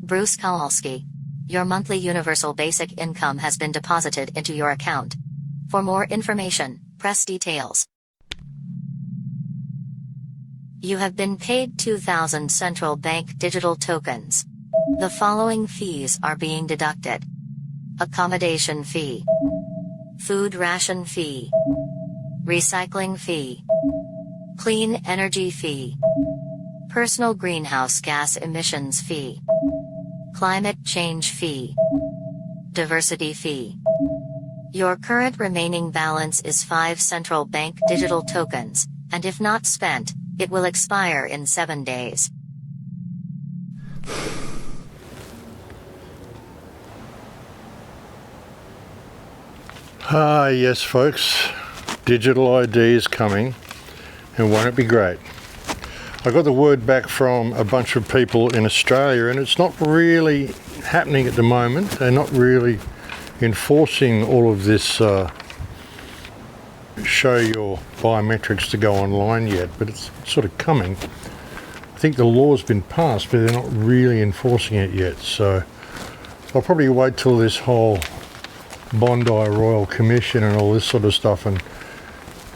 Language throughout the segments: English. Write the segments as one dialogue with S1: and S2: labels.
S1: Bruce Kowalski. Your monthly universal basic income has been deposited into your account. For more information, press details. You have been paid 2,000 central bank digital tokens. The following fees are being deducted: accommodation fee, food ration fee, recycling fee, clean energy fee, personal greenhouse gas emissions fee, climate change fee, diversity fee. Your current remaining balance is 5 central bank digital tokens, and if not spent, it will expire in 7 days.
S2: Yes folks, digital ID is coming, and won't it be great? I got the word back from a bunch of people in Australia, and it's not really happening at the moment. They're not really enforcing all of this show your biometrics to go online yet, but it's sort of coming. I think the law's been passed, but they're not really enforcing it yet, so I'll probably wait till this whole Bondi Royal Commission and all this sort of stuff and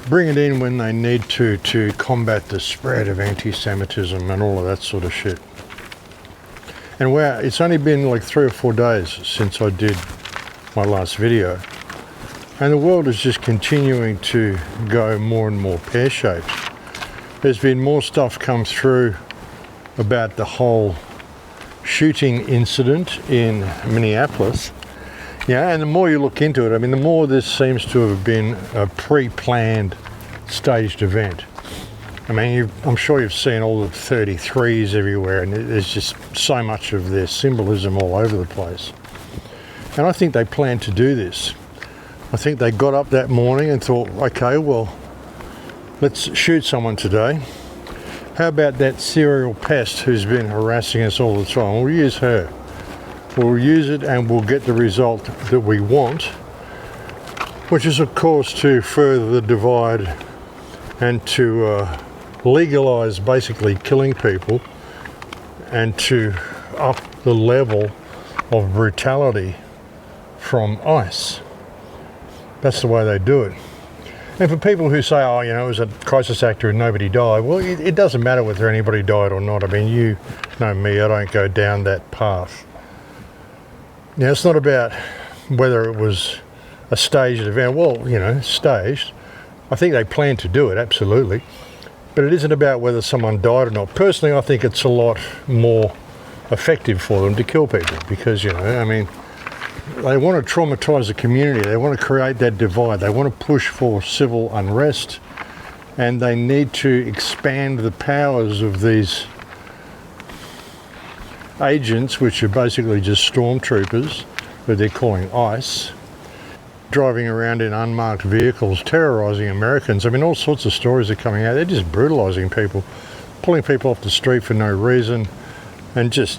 S2: bring it in when they need to combat the spread of anti-Semitism and all of that sort of shit. And wow, it's only been like 3 or 4 days since I did my last video, and the world is just continuing to go more and more pear-shaped. There's been more stuff come through about the whole shooting incident in Minneapolis. Yeah, and the more you look into it, I mean, the more this seems to have been a pre-planned, staged event. I mean, I'm sure you've seen all the 33s everywhere, and there's just so much of their symbolism all over the place. And I think they planned to do this. I think they got up that morning and thought, okay, well, let's shoot someone today. How about that serial pest who's been harassing us all the time? We'll use her. We'll use it and we'll get the result that we want, which is of course to further the divide and to legalize basically killing people and to up the level of brutality from ICE. That's the way they do it. And for people who say, oh, you know, it was a crisis actor and nobody died, well, it doesn't matter whether anybody died or not. I mean, you know me, I don't go down that path. Now, it's not about whether it was a staged event. Well, you know, staged. I think they planned to do it, absolutely. But it isn't about whether someone died or not. Personally, I think it's a lot more effective for them to kill people because, you know, I mean, they want to traumatize the community. They want to create that divide. They want to push for civil unrest. And they need to expand the powers of these agents, which are basically just stormtroopers, who they're calling ICE, driving around in unmarked vehicles, terrorizing Americans. I mean, all sorts of stories are coming out. They're just brutalizing people, pulling people off the street for no reason, and just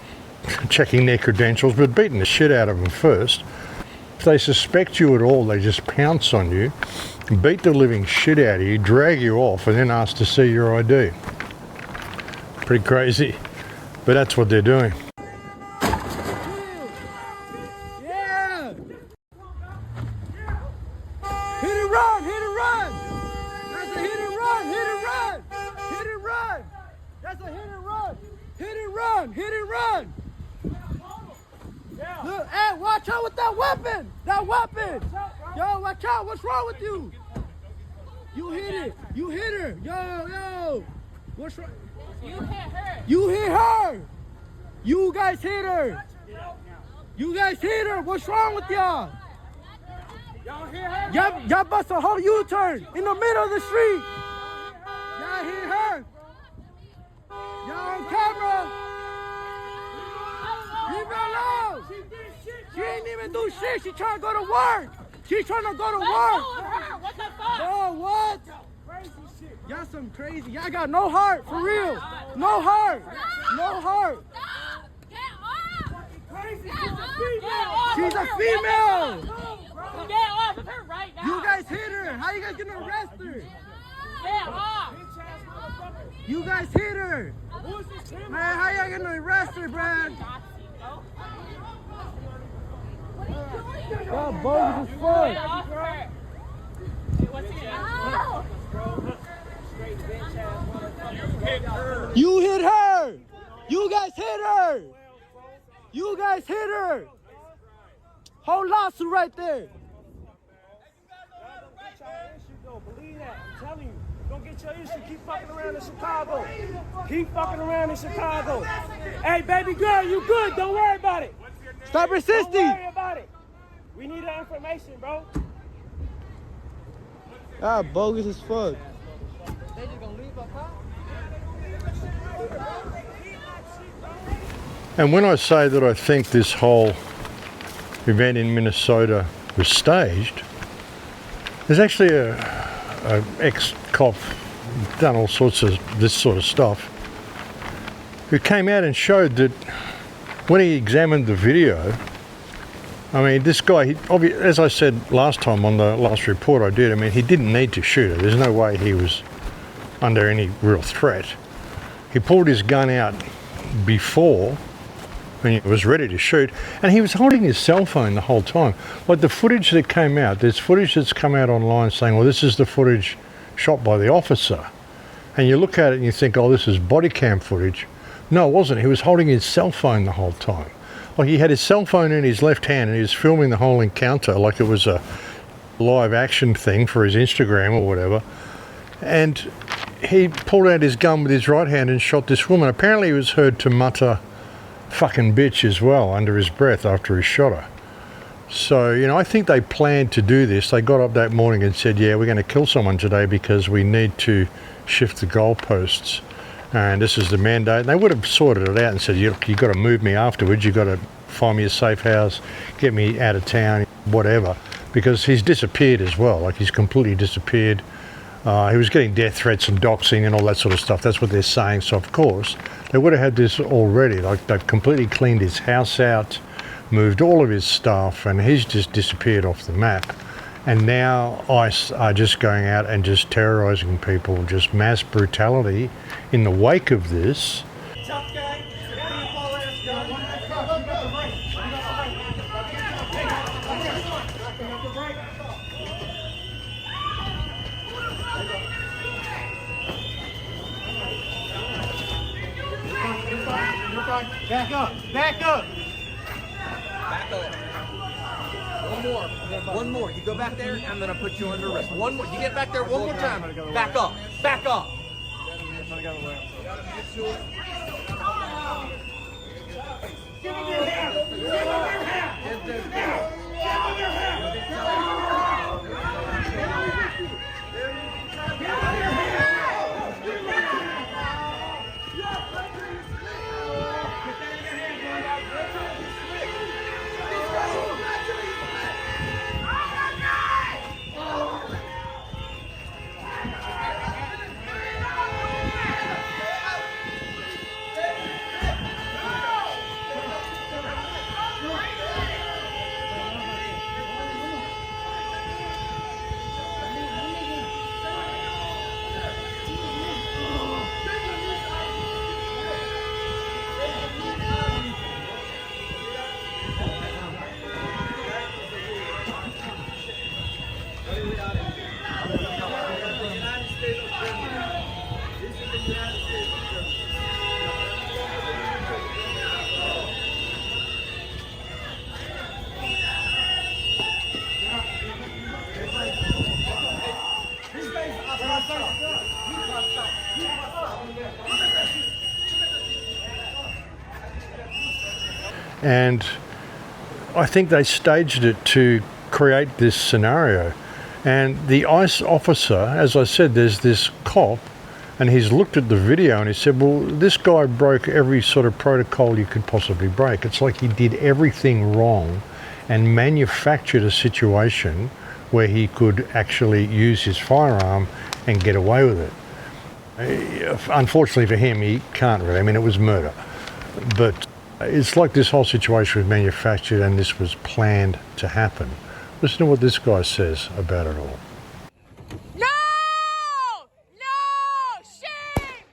S2: checking their credentials, but beating the shit out of them first. If they suspect you at all, they just pounce on you, beat the living shit out of you, drag you off, and then ask to see your ID. Pretty crazy, but that's what they're doing.
S3: Hit and run! Look, hey, watch out with that weapon! That weapon! Yo, watch out! What's wrong with you? You hit it! You hit her! Yo! What's wrong? You hit her! You hit her! You guys hit her! You guys hit her! What's wrong with y'all? Y'all hit her? Y'all bust a whole U-turn in the middle of the street! Y'all hit her! Y'all on camera! Leave her alone! She ain't even do shit. She trying to go to work. She's trying to go to work.
S4: What the fuck?
S3: No, what? Y'all some crazy. Y'all got no heart, for real. No heart. No heart.
S4: Get off!
S3: She's a female.
S4: Get off of her right now.
S3: You guys hit her. How you guys gonna arrest her?
S4: Get off!
S3: You guys hit her. Man, how y'all gonna arrest her, Brad? Y'all bogus as fuck. You hit her. You guys hit her. You guys hit her. Whole lawsuit right there.
S5: Believe that. I'm telling you. Don't get your issue. Keep fucking around in Chicago. Keep fucking around in Chicago. Hey, baby girl, you good. Don't worry about it.
S3: Stop resisting.
S5: Don't worry about it. We need that information, bro.
S3: Ah, bogus as fuck.
S2: And when I say that I think this whole event in Minnesota was staged, there's actually a ex-cop done all sorts of this sort of stuff who came out and showed that when he examined the video, I mean, this guy, as I said last time on the last report I did, I mean, he didn't need to shoot her. There's no way he was under any real threat. He pulled his gun out before when he was ready to shoot, and he was holding his cell phone the whole time. Like the footage that came out, there's footage that's come out online saying, well, this is the footage shot by the officer. And you look at it and you think, oh, this is body cam footage. No, it wasn't. He was holding his cell phone the whole time. Like he had his cell phone in his left hand and he was filming the whole encounter like it was a live action thing for his Instagram or whatever. And he pulled out his gun with his right hand and shot this woman. Apparently he was heard to mutter fucking bitch as well under his breath after he shot her. So, you know, I think they planned to do this. They got up that morning and said, yeah, we're going to kill someone today because we need to shift the goalposts. And this is the mandate. And they would have sorted it out and said, you've got to move me afterwards. You've got to find me a safe house, get me out of town, whatever. Because he's disappeared as well. Like he's completely disappeared. He was getting death threats and doxing and all that sort of stuff. That's what they're saying. So, of course, they would have had this already. Like they've completely cleaned his house out, moved all of his stuff, and he's just disappeared off the map. And now ICE are just going out and just terrorizing people, just mass brutality in the wake of this.
S3: Back up! Back up!
S6: Back up. One more. You go back there, and I'm gonna put you under arrest. One more. You get back there one more time. Back up. Back up.
S3: Give him your hand! Give him your hand! Give him your hand!
S2: And I think they staged it to create this scenario. And the ICE officer, as I said, there's this cop, and he's looked at the video and he said, well, this guy broke every sort of protocol you could possibly break. It's like he did everything wrong and manufactured a situation where he could actually use his firearm and get away with it. Unfortunately for him, he can't really. I mean, it was murder. But it's like this whole situation was manufactured and this was planned to happen. Listen to what this guy says about it all.
S4: No! No! Shit!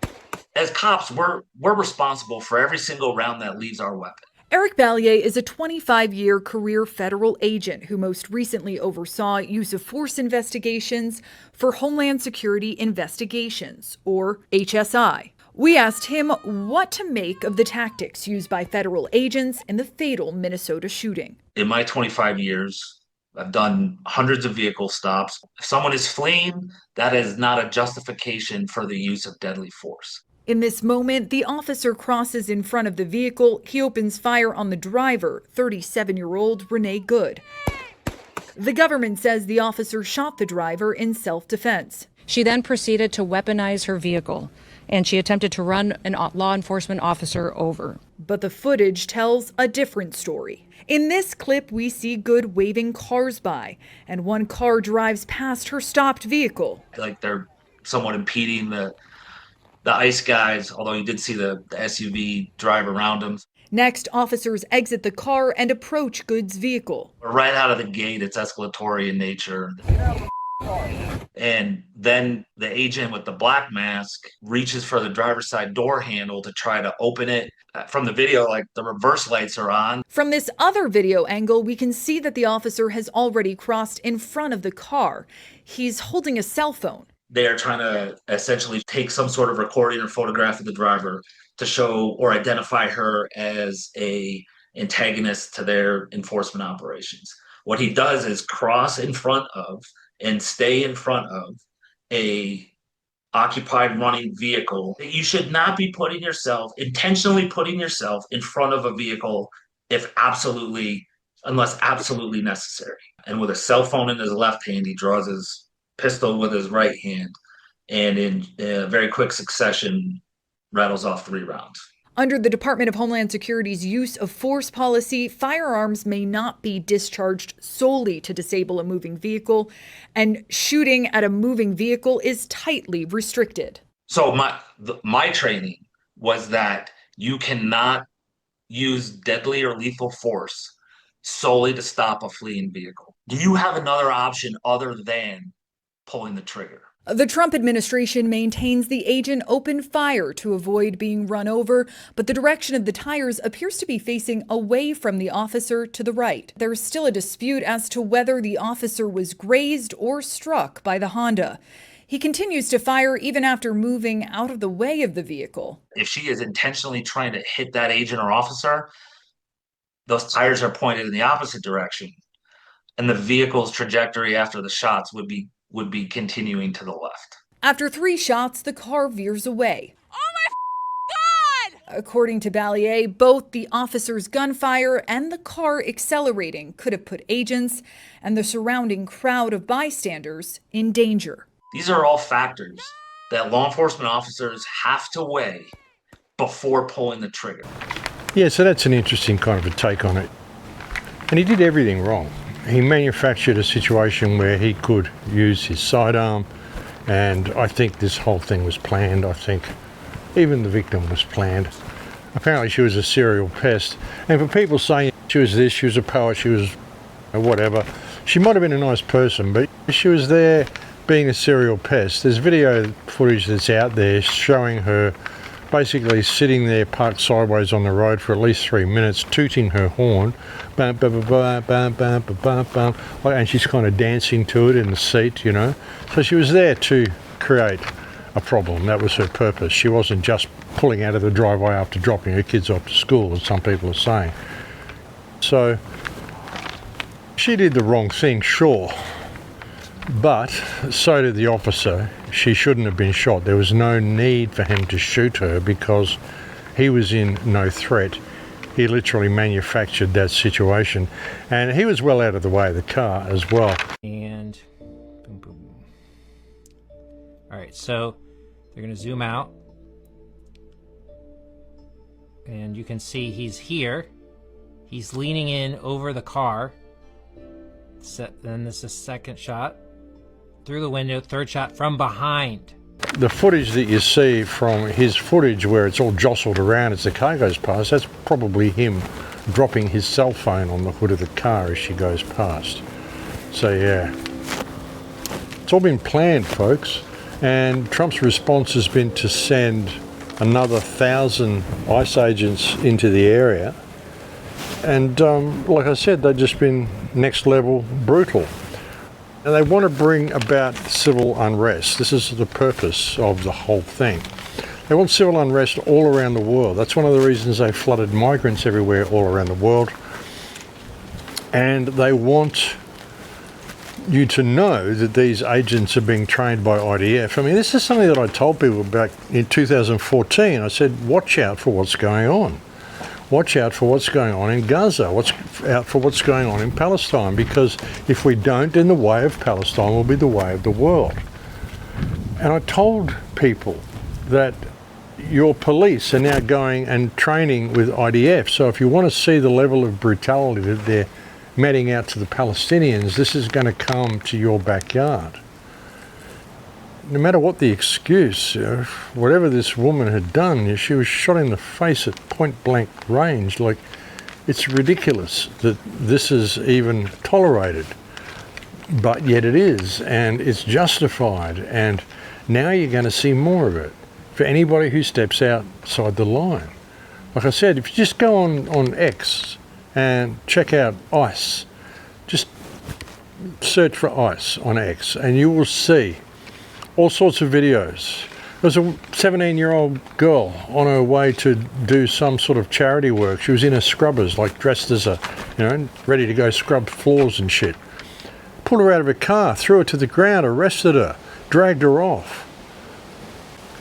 S7: As cops, we're responsible for every single round that leaves our weapon. Eric Ballier is a 25-year career federal agent who most recently oversaw use of force investigations for Homeland Security Investigations, or HSI. We asked him what to make of the tactics used by federal agents in the fatal Minnesota shooting.
S8: In my 25 years, I've done hundreds of vehicle stops. If someone is fleeing, that is not a justification for the use of deadly force.
S7: In this moment, the officer crosses in front of the vehicle. He opens fire on the driver, 37-year-old Renee Good. The government says the officer shot the driver in self-defense.
S9: She then proceeded to weaponize her vehicle, and she attempted to run a law enforcement officer over.
S7: But the footage tells a different story. In this clip, we see Good waving cars by, and one car drives past her stopped vehicle.
S8: Like they're somewhat impeding the ICE guys, although you did see the SUV drive around them.
S7: Next, officers exit the car and approach Good's vehicle.
S8: Right out of the gate, it's escalatory in nature. And then the agent with the black mask reaches for the driver's side door handle to try to open it. From the video, like the reverse lights are on.
S7: From this other video angle, we can see that the officer has already crossed in front of the car. He's holding a cell phone.
S8: They are trying to essentially take some sort of recording or photograph of the driver to show or identify her as a antagonist to their enforcement operations. What he does is cross in front of and stay in front of a occupied running vehicle. You should not be intentionally putting yourself in front of a vehicle unless absolutely necessary. And with a cell phone in his left hand, he draws his pistol with his right hand, and in very quick succession, rattles off 3 rounds.
S7: Under the Department of Homeland Security's use of force policy, firearms may not be discharged solely to disable a moving vehicle, and shooting at a moving vehicle is tightly restricted.
S8: So my training was that you cannot use deadly or lethal force solely to stop a fleeing vehicle. Do you have another option other than pulling the trigger?
S7: The Trump administration maintains the agent opened fire to avoid being run over, but the direction of the tires appears to be facing away from the officer to the right. There is still a dispute as to whether the officer was grazed or struck by the Honda. He continues to fire even after moving out of the way of the vehicle.
S8: If she is intentionally trying to hit that agent or officer, those tires are pointed in the opposite direction, and the vehicle's trajectory after the shots would be continuing to the left.
S7: After 3 shots, the car veers away.
S4: Oh my God!
S7: According to Ballier, both the officer's gunfire and the car accelerating could have put agents and the surrounding crowd of bystanders in danger.
S8: These are all factors that law enforcement officers have to weigh before pulling the trigger.
S2: Yeah, so that's an interesting kind of a take on it. And he did everything wrong. He manufactured a situation where he could use his sidearm, and I think this whole thing was planned. I think even the victim was planned. Apparently she was a serial pest, and for people saying she was this, she was a poet, she was whatever, she might have been a nice person, but she was there being a serial pest. There's video footage that's out there showing her basically sitting there parked sideways on the road for at least 3 minutes, tooting her horn, bam, bam, bam, bam, bam, bam, bam, and she's kind of dancing to it in the seat, you know. So she was there to create a problem. That was her purpose. She wasn't just pulling out of the driveway after dropping her kids off to school, as some people are saying. So she did the wrong thing, sure, but so did the officer. She shouldn't have been shot. There was no need for him to shoot her because he was in no threat. He literally manufactured that situation, and he was well out of the way of the car as well.
S10: And boom, boom. All right, so they're going to zoom out, and you can see he's here. He's leaning in over the car. Then this is a second shot through the window, third shot from behind.
S2: The footage that you see from his footage where it's all jostled around as the car goes past, that's probably him dropping his cell phone on the hood of the car as she goes past. So yeah, it's all been planned, folks, and Trump's response has been to send another 1,000 ICE agents into the area And like I said, they've just been next level brutal. And they want to bring about civil unrest. This is the purpose of the whole thing. They want civil unrest all around the world. That's one of the reasons they flooded migrants everywhere all around the world. And they want you to know that these agents are being trained by IDF. I mean, this is something that I told people back in 2014. I said, watch out for what's going on. Watch out for what's going on in Gaza. Watch out for what's going on in Palestine, because if we don't, then the way of Palestine will be the way of the world. And I told people that your police are now going and training with IDF. So if you want to see the level of brutality that they're meting out to the Palestinians, this is going to come to your backyard. No matter what the excuse, whatever this woman had done, she was shot in the face at point blank range. Like, it's ridiculous that this is even tolerated, but yet it is, and it's justified, and now you're going to see more of it for anybody who steps outside the line. Like I said, if you just go on X and check out ICE, just search for ICE on X, and you will see all sorts of videos. There was a 17-year-old girl on her way to do some sort of charity work. She was in her scrubbers, like dressed as a, ready to go scrub floors and shit. Pulled her out of her car, threw her to the ground, arrested her, dragged her off.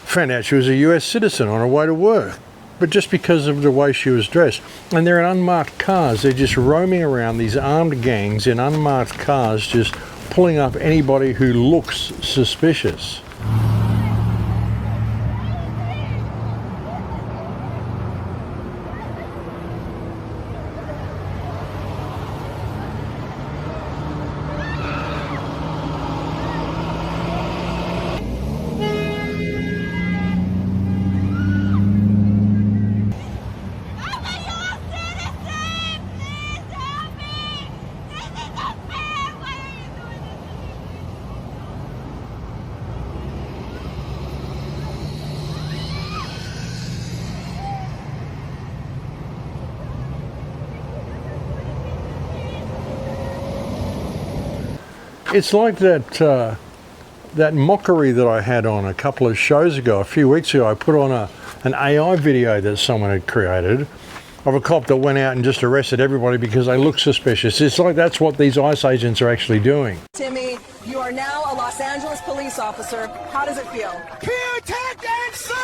S2: Found out she was a US citizen on her way to work, but just because of the way she was dressed. And they're in unmarked cars. They're just roaming around, these armed gangs in unmarked cars, just pulling up anybody who looks suspicious. It's like that mockery that I had on a couple of shows ago. A few weeks ago, I put on an AI video that someone had created of a cop that went out and just arrested everybody because they look suspicious. It's like that's what these ICE agents are actually doing.
S11: Timmy, you are now a Los Angeles police officer. How does it feel?
S12: Protect and serve!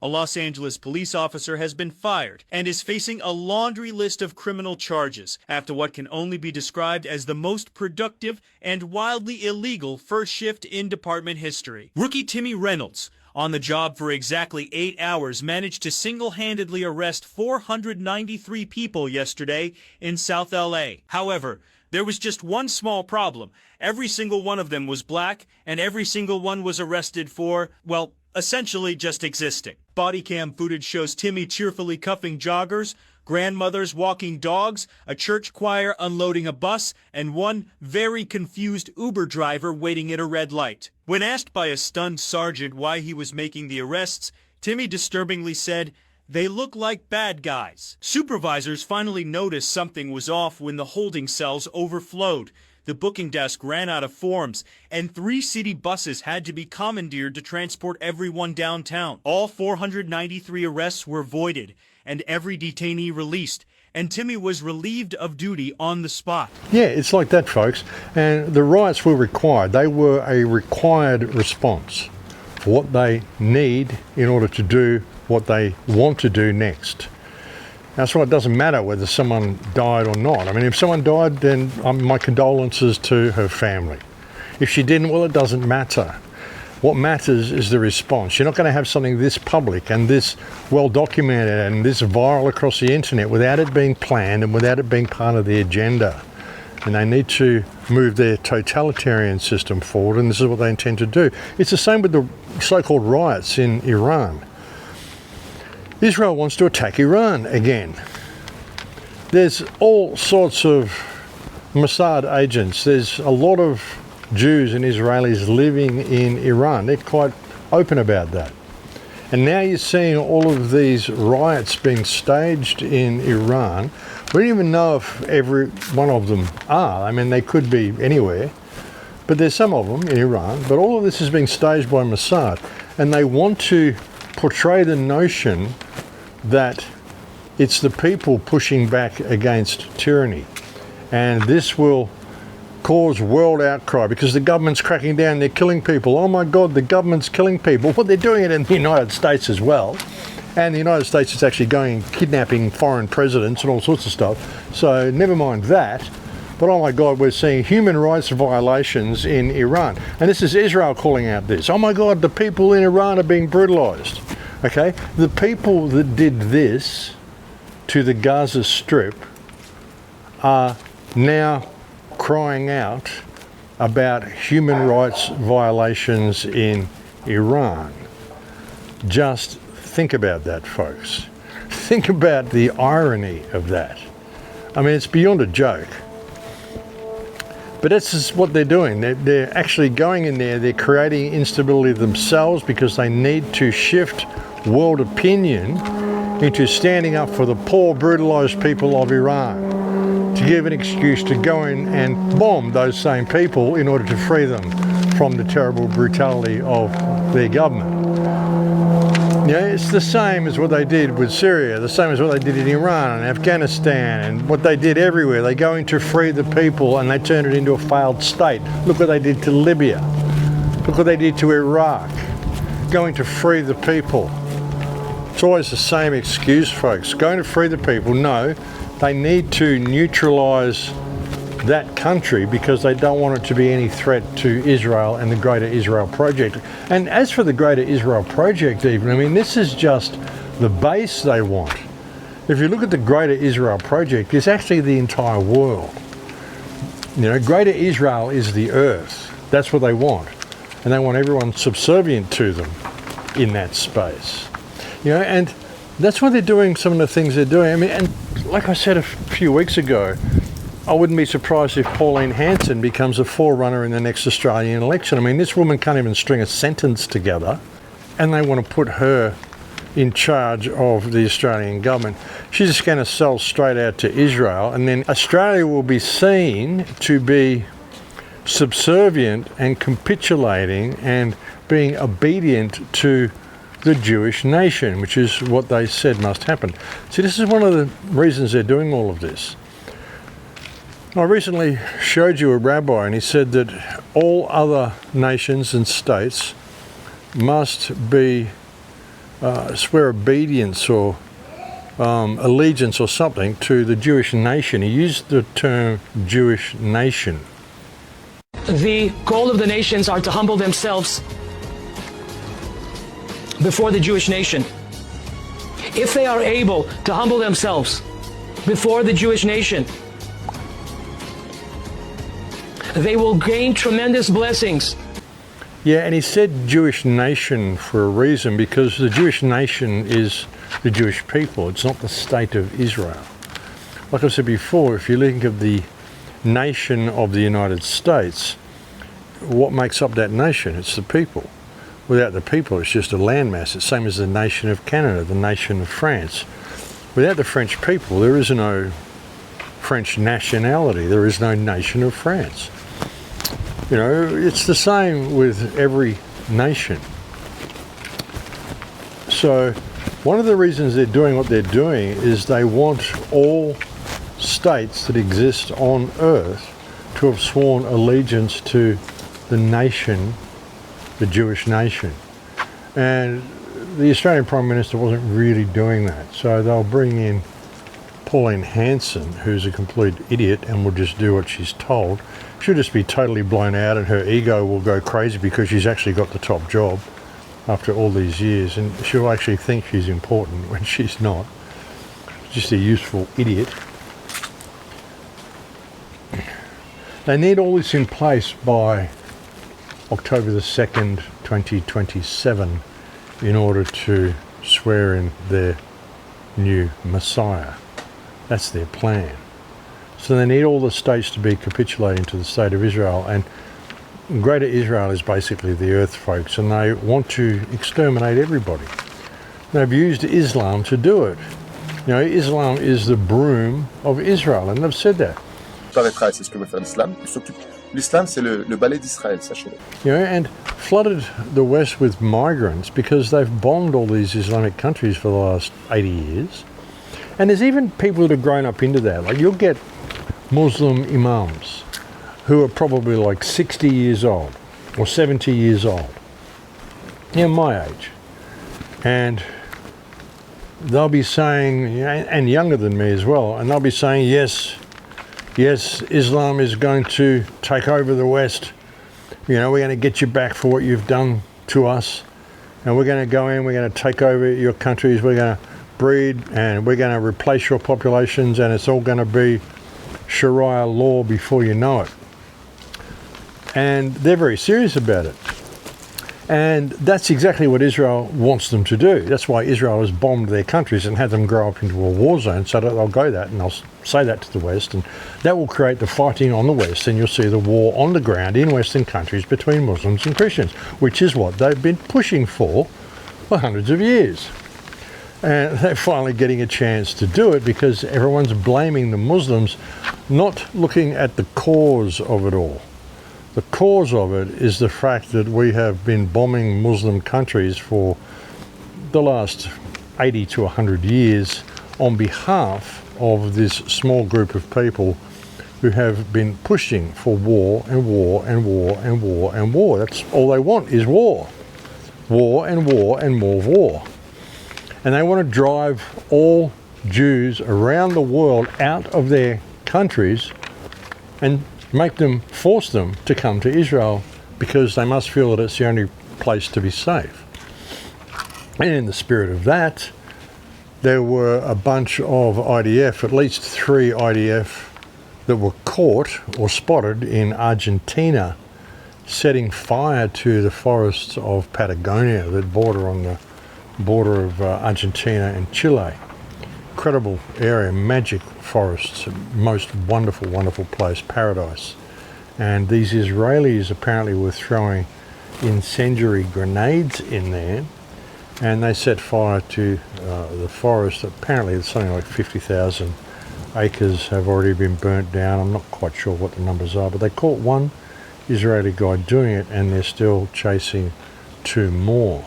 S12: A Los Angeles police officer has been fired and is facing a laundry list of criminal charges after what can only be described as the most productive and wildly illegal first shift in department history. Rookie Timmy Reynolds, on the job for exactly 8 hours, managed to single-handedly arrest 493 people yesterday in South LA. However, there was just one small problem. Every single one of them was black, and every single one was arrested for, well, essentially just existing. Body cam footage shows Timmy cheerfully cuffing joggers, grandmothers walking dogs, a church choir unloading a bus, and one very confused Uber driver waiting at a red light. When asked by a stunned sergeant why he was making the arrests, Timmy disturbingly said, "They look like bad guys." Supervisors finally noticed something was off when the holding cells overflowed. The booking desk ran out of forms, and 3 city buses had to be commandeered to transport everyone downtown. All 493 arrests were voided, and every detainee released, and Timmy was relieved of duty on the spot.
S2: Yeah, it's like that, folks. And the riots were required. They were a required response for what they need in order to do what they want to do next. That's why it doesn't matter whether someone died or not. I mean, if someone died, then my condolences to her family. If she didn't, well, it doesn't matter. What matters is the response. You're not going to have something this public and this well documented and this viral across the internet without it being planned and without it being part of the agenda. And they need to move their totalitarian system forward, and this is what they intend to do. It's the same with the so-called riots in Iran. Israel wants to attack Iran again. There's all sorts of Mossad agents. There's a lot of Jews and Israelis living in Iran. They're quite open about that. And now you're seeing all of these riots being staged in Iran. We don't even know if every one of them are. I mean, they could be anywhere, but there's some of them in Iran. But all of this is being staged by Mossad, and they want to portray the notion that it's the people pushing back against tyranny. And this will cause world outcry because the government's cracking down, they're killing people. Oh my God, the government's killing people. Well, they're doing it in the United States as well. And the United States is actually going kidnapping foreign presidents and all sorts of stuff. So never mind that. But oh my God, we're seeing human rights violations in Iran. And this is Israel calling out this. Oh my God, the people in Iran are being brutalized. Okay, the people that did this to the Gaza Strip are now crying out about human rights violations in Iran. Just think about that, folks. Think about the irony of that. I mean, it's beyond a joke. But this is what they're doing. They're actually going in there, they're creating instability themselves because they need to shift world opinion into standing up for the poor, brutalized people of Iran, to give an excuse to go in and bomb those same people in order to free them from the terrible brutality of their government. Yeah, it's the same as what they did with Syria, the same as what they did in Iran and Afghanistan, and what they did everywhere. They go in to free the people and they turn it into a failed state. Look what they did to Libya. Look what they did to Iraq. Going to free the people. It's always the same excuse, folks. Going to free the people. No, they need to neutralize that country because they don't want it to be any threat to Israel and the Greater Israel Project. And as for the Greater Israel Project even, I mean, this is just the base they want. If you look at the Greater Israel Project, it's actually the entire world. You know, Greater Israel is the earth. That's what they want. And they want everyone subservient to them in that space. You know, and that's why they're doing some of the things they're doing. I mean, and like I said a few weeks ago, I wouldn't be surprised if Pauline Hanson becomes a forerunner in the next Australian election. I mean, this woman can't even string a sentence together, and they want to put her in charge of the Australian government. She's just going to sell straight out to Israel, and then Australia will be seen to be subservient and capitulating and being obedient to the Jewish nation, which is what they said must happen. See, this is one of the reasons they're doing all of this. I recently showed you a rabbi, and he said that all other nations and states must be swear obedience or allegiance or something to the Jewish nation. He used the term Jewish nation.
S13: The goal of the nations are to humble themselves before the Jewish nation. If they are able to humble themselves before the Jewish nation, they will gain tremendous blessings.
S2: Yeah, and he said Jewish nation for a reason, because the Jewish nation is the Jewish people. It's not the state of Israel. Like I said before, if you think of the nation of the United States, what makes up that nation? It's the people. Without the people, it's just a landmass. It's the same as the nation of Canada, the nation of France. Without the French people, there is no French nationality. There is no nation of France. You know, it's the same with every nation. So one of the reasons they're doing what they're doing is they want all states that exist on Earth to have sworn allegiance to the nation, the Jewish nation. And the Australian Prime Minister wasn't really doing that. So they'll bring in Pauline Hanson, who's a complete idiot and will just do what she's told. She'll just be totally blown out and her ego will go crazy because she's actually got the top job after all these years, and she'll actually think she's important when she's not. Just a useful idiot. They need all this in place by October the 2nd, 2027 in order to swear in their new Messiah. That's their plan. So they need all the states to be capitulating to the state of Israel, and Greater Israel is basically the earth, folks, and they want to exterminate everybody. They've used Islam to do it. You know, Islam is the broom of Israel, and they've said that.
S14: C'est ce que veut faire l'islam. L'islam, c'est le balai d'Israël, sachez-le.
S2: You know, and flooded the West with migrants because they've bombed all these Islamic countries for the last 80 years. And there's even people that have grown up into that. Like, you'll get Muslim imams who are probably like 60 years old or 70 years old. Yeah, my age. And they'll be saying, and younger than me as well, and they'll be saying, yes, Islam is going to take over the West. You know, we're going to get you back for what you've done to us. And we're going to go in, we're going to take over your countries, we're going to breed, and we're going to replace your populations, and it's all going to be Sharia law before you know it. And they're very serious about it. And that's exactly what Israel wants them to do. That's why Israel has bombed their countries and had them grow up into a war zone, so that they'll go that and they'll say that to the West, and that will create the fighting on the West, and you'll see the war on the ground in Western countries between Muslims and Christians, which is what they've been pushing for hundreds of years. And they're finally getting a chance to do it because everyone's blaming the Muslims, not looking at the cause of it all. The cause of it is the fact that we have been bombing Muslim countries for the last 80 to 100 years on behalf of this small group of people who have been pushing for war and war and war and war and war. That's all they want is war. War and war and more war. And they want to drive all Jews around the world out of their countries and force them to come to Israel because they must feel that it's the only place to be safe. And in the spirit of that, there were a bunch of IDF, at least 3 IDF, that were caught or spotted in Argentina setting fire to the forests of Patagonia that border on the border of Argentina and Chile. Incredible area, magic forests, most wonderful, wonderful place, paradise. And these Israelis apparently were throwing incendiary grenades in there, and they set fire to the forest. Apparently it's something like 50,000 acres have already been burnt down. I'm not quite sure what the numbers are, but they caught one Israeli guy doing it, and they're still chasing 2 more.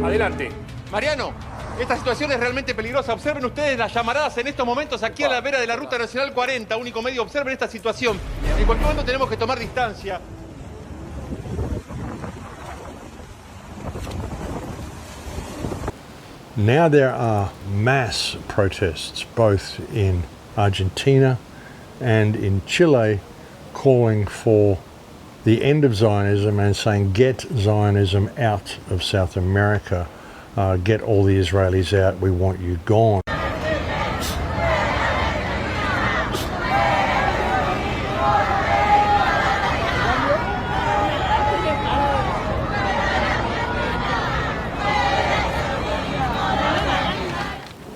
S6: Adelante. Mariano, esta situación es realmente peligrosa. Observen ustedes las llamaradas en estos momentos aquí a la vera de la Ruta Nacional 40, único medio. Observen esta situación. En cualquier momento tenemos que tomar distancia.
S2: Now there are mass protests both in Argentina and in Chile calling for the end of Zionism and saying get Zionism out of South America, get all the Israelis out, we want you gone.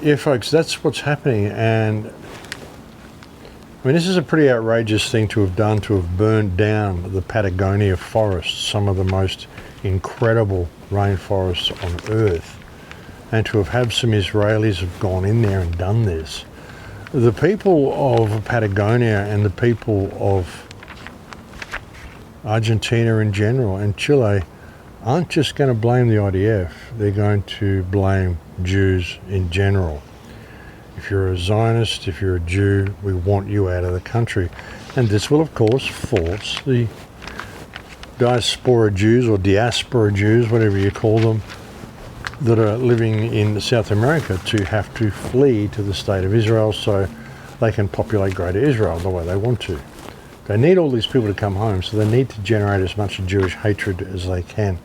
S2: Yeah, folks, that's what's happening, and I mean, this is a pretty outrageous thing to have done, to have burned down the Patagonia forests, some of the most incredible rainforests on earth, and to have had some Israelis have gone in there and done this. The people of Patagonia and the people of Argentina in general and Chile aren't just going to blame the IDF, they're going to blame Jews in general. If you're a Zionist, if you're a Jew, we want you out of the country. And this will, of course, force the diaspora Jews or diaspora Jews, whatever you call them, that are living in South America to have to flee to the state of Israel so they can populate Greater Israel the way they want to. They need all these people to come home, so they need to generate as much Jewish hatred as they can.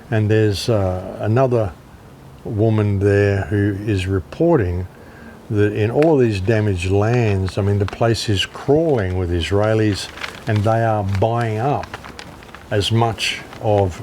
S2: And there's another woman there who is reporting that in all of these damaged lands, I mean, the place is crawling with Israelis, and they are buying up as much of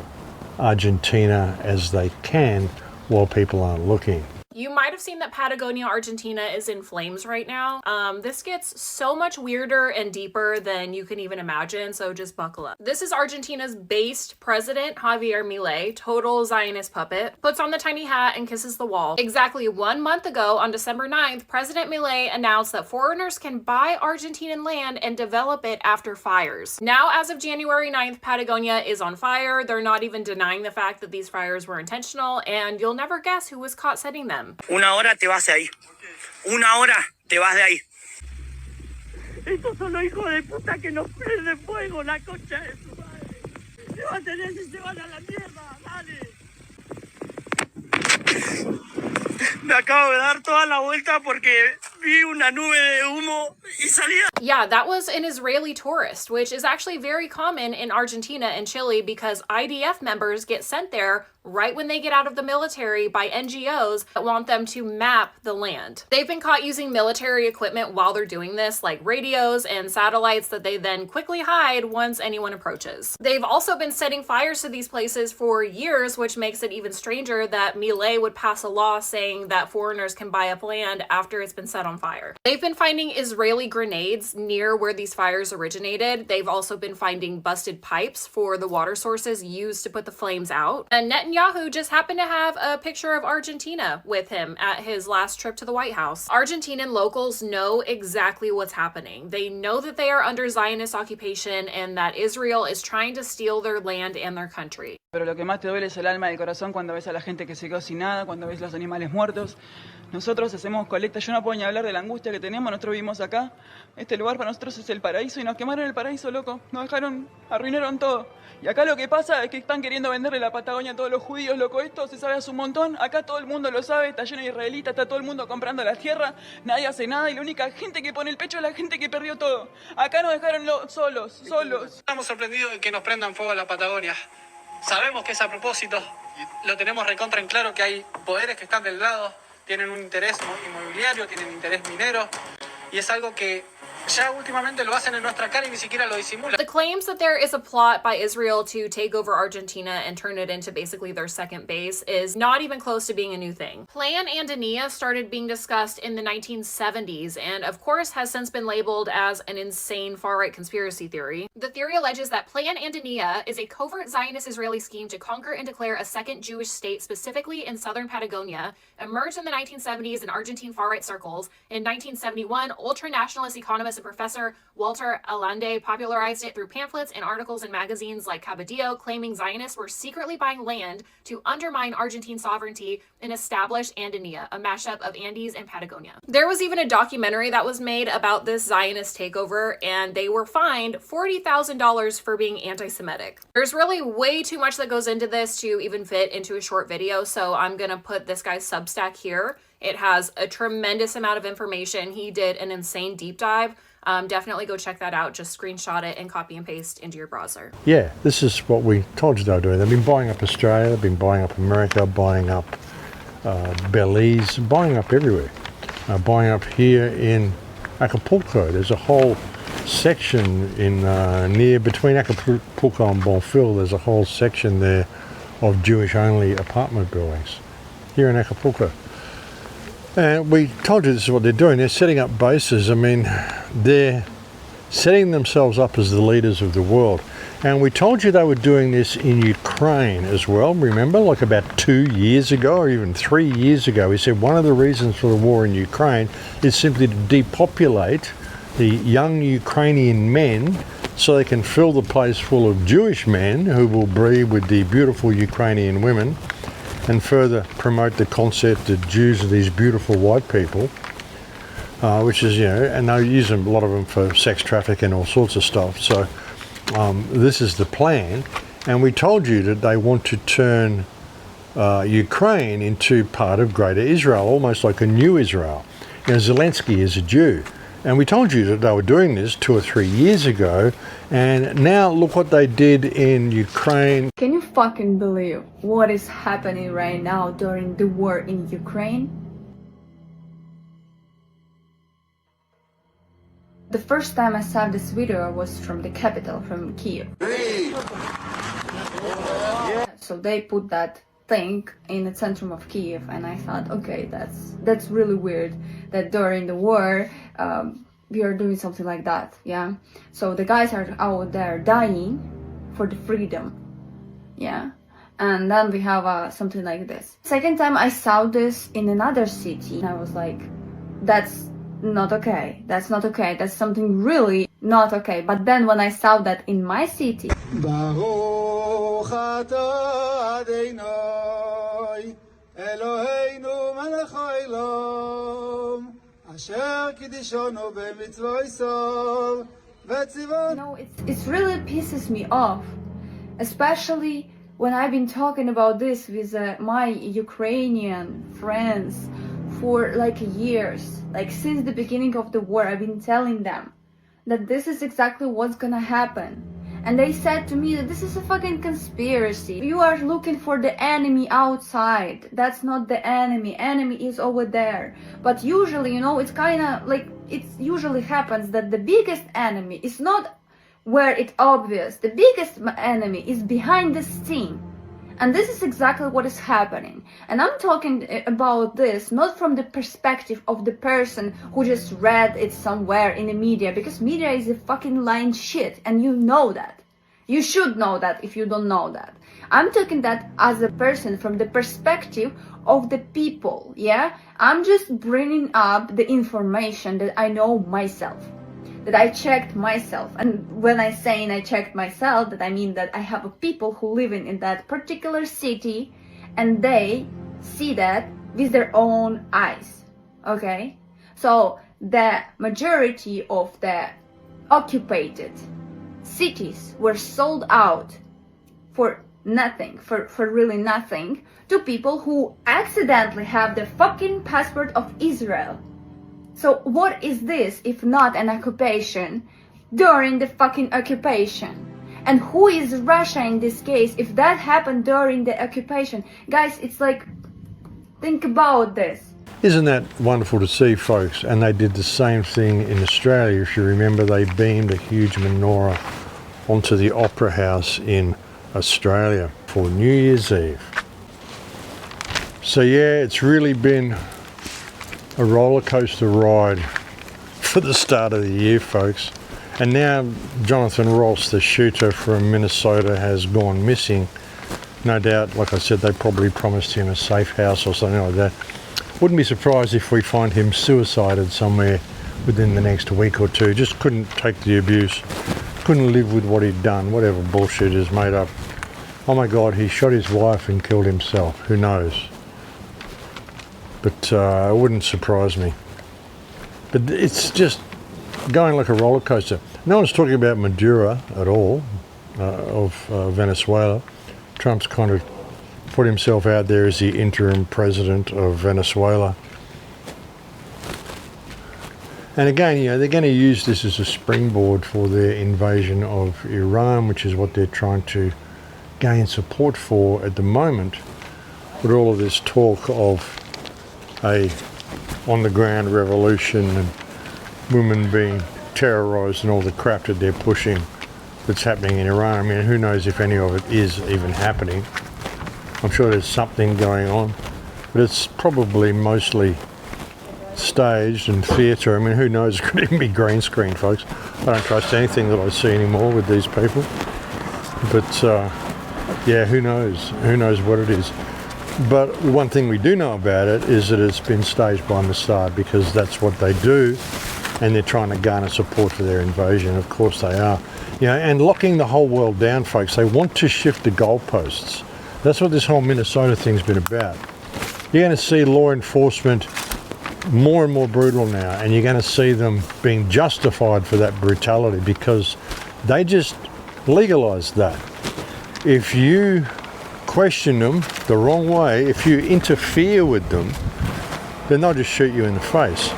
S2: Argentina as they can while people aren't looking.
S15: You might have seen that Patagonia, Argentina is in flames right now. This gets so much weirder and deeper than you can even imagine, so just buckle up. This is Argentina's based president, Javier Milei, total Zionist puppet, puts on the tiny hat and kisses the wall. Exactly 1 month ago, on December 9th, President Milei announced that foreigners can buy Argentinian land and develop it after fires. Now, as of January 9th, Patagonia is on fire. They're not even denying the fact that these fires were intentional, and you'll never guess who was caught setting them.
S16: Una hora te vas de ahí. Una hora te vas de ahí.
S5: Estos son los hijos de puta que nos prenden fuego, la concha de su madre. Llévateles y se van a la mierda, dale.
S16: Me acabo de dar toda la vuelta porque vi una nube de humo y salía.
S15: Yeah, that was an Israeli tourist, which is actually very common in Argentina and Chile because IDF members get sent there right when they get out of the military by NGOs that want them to map the land. They've been caught using military equipment while they're doing this, like radios and satellites that they then quickly hide once anyone approaches. They've also been setting fires to these places for years, which makes it even stranger that Milei would pass a law saying that foreigners can buy up land after it's been set on fire. They've been finding Israeli grenades near where these fires originated. They've also been finding busted pipes for the water sources used to put the flames out. And Netanyahu just happened to have a picture of Argentina with him at his last trip to the White House. Argentinian locals know exactly what's happening. They know that they are under Zionist occupation and that Israel is trying to steal their land and their country.
S17: Pero lo que más te duele es el alma y el corazón cuando ves a la gente que se quedó sin nada, cuando ves los animales muertos. Nosotros hacemos colecta, yo no puedo ni hablar de la angustia que tenemos, nosotros vivimos acá. Este lugar para nosotros es el paraíso y nos quemaron el paraíso, loco. Nos dejaron, arruinaron todo. Y acá lo que pasa es que están queriendo venderle la Patagonia a todos los judíos, loco. Esto se sabe hace un montón. Acá todo el mundo lo sabe, está lleno de israelitas, está todo el mundo comprando la tierra. Nadie hace nada y la única gente que pone el pecho es la gente que perdió todo. Acá nos dejaron solos.
S18: Estamos sorprendidos de que nos prendan fuego a la Patagonia. Sabemos que es a propósito, lo tenemos recontra en claro que hay poderes que están del lado, tienen un interés inmobiliario, tienen interés minero, y es algo que ya últimamente lo hacen en nuestra cara y ni siquiera lo disimulan.
S15: The claims that there is a plot by Israel to take over Argentina and turn it into basically their second base is not even close to being a new thing. Plan Andania started being discussed in the 1970s and of course has since been labeled as an insane far-right conspiracy theory. The theory alleges that Plan Andania is a covert Zionist Israeli scheme to conquer and declare a second Jewish state specifically in southern Patagonia, emerged in the 1970s in Argentine far-right circles. In 1971, ultra-nationalist economist and Professor Walter Allende popularized it through pamphlets and articles in magazines like Caballero, claiming Zionists were secretly buying land to undermine Argentine sovereignty and establish Andania, a mashup of Andes and Patagonia. There was even a documentary that was made about this Zionist takeover, and they were fined $40,000 for being anti-Semitic. There's really way too much that goes into this to even fit into a short video, so I'm gonna put this guy's Substack here. It has a tremendous amount of information. He did an insane deep dive. Definitely go check that out. Just screenshot it and copy and paste into your browser.
S2: Yeah, this is what we told you they were doing. They've been buying up Australia, they've been buying up America, buying up Belize, buying up everywhere. Buying up here in Acapulco. There's a whole section in near between Acapulco and Bonfil. There's a whole section there of Jewish-only apartment buildings here in Acapulco. And we told you this is what they're doing. They're setting up bases. I mean, they're setting themselves up as the leaders of the world. And we told you they were doing this in Ukraine as well. Remember, like about 2 years ago or even 3 years ago, we said one of the reasons for the war in Ukraine is simply to depopulate the young Ukrainian men so they can fill the place full of Jewish men who will breed with the beautiful Ukrainian women and further promote the concept that Jews are these beautiful white people, which is, and they use them, a lot of them for sex trafficking and all sorts of stuff. So this is the plan. And we told you that they want to turn Ukraine into part of Greater Israel, almost like a new Israel. Zelensky is a Jew. And we told you that they were doing this 2 or 3 years ago, and now look what they did in Ukraine.
S19: Can you fucking believe what is happening right now during the war in Ukraine? The first time I saw this video was from the capital, from Kiev. So they put that thing in the center of Kiev, and I thought, okay, that's really weird that during the war we are doing something like that. Yeah, so the guys are out there dying for the freedom. Yeah, and then we have something like this. Second time I saw this in another city, and I was like, that's not okay, that's not okay, that's something really not okay. But then when I saw that in my city,
S3: Baruch atah Adonai Eloheinu melech haolam asher kiddushanu b'mitzvosav v'tzivon.
S19: no, it really pisses me off, especially when I've been talking about this with my Ukrainian friends for like years. Like since the beginning of the war, I've been telling them that this is exactly what's gonna happen. And they said to me that this is a fucking conspiracy. You are looking for the enemy outside. That's not the enemy. Enemy is over there. But usually, you know, it's kind of like, it usually happens that the biggest enemy is not where it's obvious. The biggest enemy is behind the scene. And this is exactly what is happening. And I'm talking about this not from the perspective of the person who just read it somewhere in the media, because media is a fucking lying shit, and you know that. You should know that if you don't know that. I'm talking that as a person from the perspective of the people, yeah? I'm just bringing up the information that I know myself, that I checked myself. And when I say I checked myself, that I mean that I have people who live in that particular city, and they see that with their own eyes, okay? So the majority of the occupied cities were sold out for nothing, for really nothing, to people who accidentally have the fucking passport of Israel. So what is this if not an occupation during the fucking occupation? And who is Russia in this case if that happened during the occupation? Guys, it's like, think about this.
S2: Isn't that wonderful to see, folks? And they did the same thing in Australia. If you remember, they beamed a huge menorah onto the Opera House in Australia for New Year's Eve. So yeah, it's really been a roller coaster ride for the start of the year, folks. And now Jonathan Ross, the shooter from Minnesota, has gone missing. No doubt, like I said, they probably promised him a safe house or something like that. Wouldn't be surprised if we find him suicided somewhere within the next week or two. Just couldn't take the abuse, couldn't live with what he'd done, whatever bullshit is made up. Oh my God, he shot his wife and killed himself. Who knows? But it wouldn't surprise me. But it's just going like a roller coaster. No one's talking about Maduro at all, of Venezuela. Trump's kind of put himself out there as the interim president of Venezuela. And again, you know, they're going to use this as a springboard for their invasion of Iran, which is what they're trying to gain support for at the moment, with all of this talk of a on-the-ground revolution and women being terrorized and all the crap that they're pushing that's happening in Iran. I mean, who knows if any of it is even happening. I'm sure there's something going on, but it's probably mostly staged and theatre. I mean, who knows? It could even be green screen, folks. I don't trust anything that I see anymore with these people. But yeah, who knows? Who knows what it is? But one thing we do know about it is that it's been staged by Mossad, because that's what they do, and they're trying to garner support for their invasion. Of course they are. You know, and locking the whole world down, folks. They want to shift the goalposts. That's what this whole Minnesota thing's been about. You're going to see law enforcement more and more brutal now, and you're going to see them being justified for that brutality because they just legalized that. If you question them the wrong way, if you interfere with them, then they'll just shoot you in the face.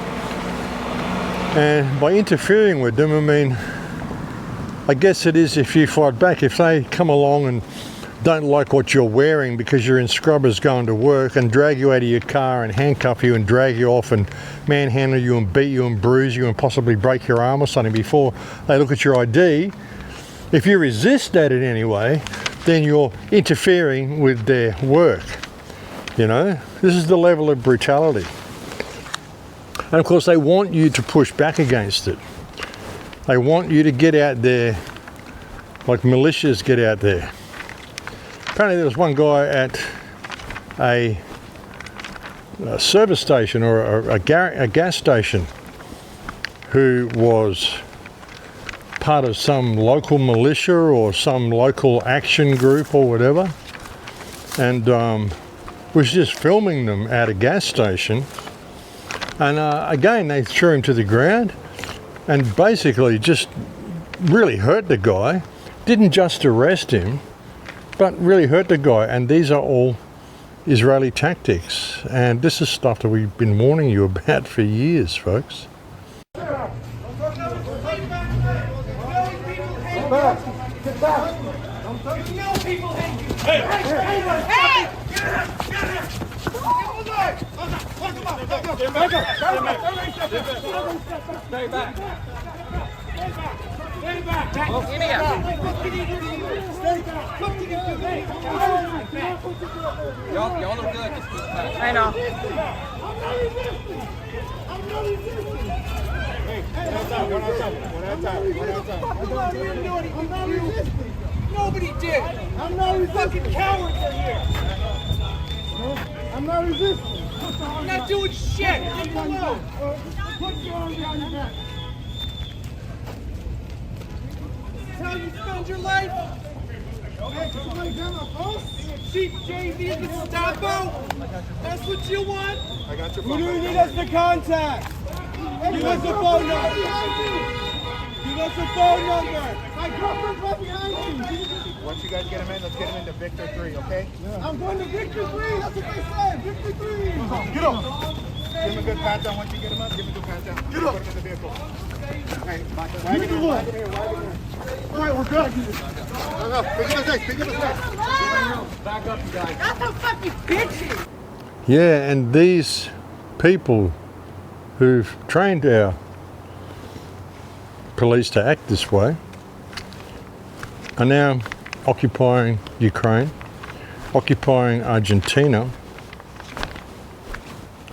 S2: And by interfering with them, I mean, I guess it is if you fight back. If they come along and don't like what you're wearing because you're in scrubbers going to work, and drag you out of your car and handcuff you and drag you off and manhandle you and beat you and bruise you and possibly break your arm or something before they look at your ID, if you resist that in any way, then you're interfering with their work. You know, this is the level of brutality. And of course, they want you to push back against it. They want you to get out there like militias get out there. Apparently there was one guy at a service station or a gas station who was part of some local militia or some local action group or whatever, and was just filming them at a gas station. And again, they threw him to the ground and basically just really hurt the guy. Didn't just arrest him, but really hurt the guy. And these are all Israeli tactics. And this is stuff that we've been warning you about for years, folks.
S4: Y'all look good. I know. Nobody did. I'm not fucking cowards are here. I'm not resisting. I'm not doing shit. Leave me alone. Put your arm behind your back. This is how you spend your life? Cheap JV Gestapo? That's what you want?
S3: I got your
S4: phone.
S3: Who do you need us to contact? Give us a phone number. Give us a phone number. My girlfriend's right behind you.
S20: Once you guys get him in, let's get him into Victor 3, okay?
S3: Yeah. I'm going to Victor 3. That's what they said. Victor 3.
S20: Get up. Give him a good pat down. Once you get him up, give him a good pat down. Get up. Put him in the vehicle. Hey, wagon here.
S3: All right, we're good.
S20: Pick up his legs. Pick up his legs. Back up, you guys.
S4: That's a fucking bitch.
S2: Yeah, and these people who've trained our police to act this way are now occupying Ukraine, occupying Argentina,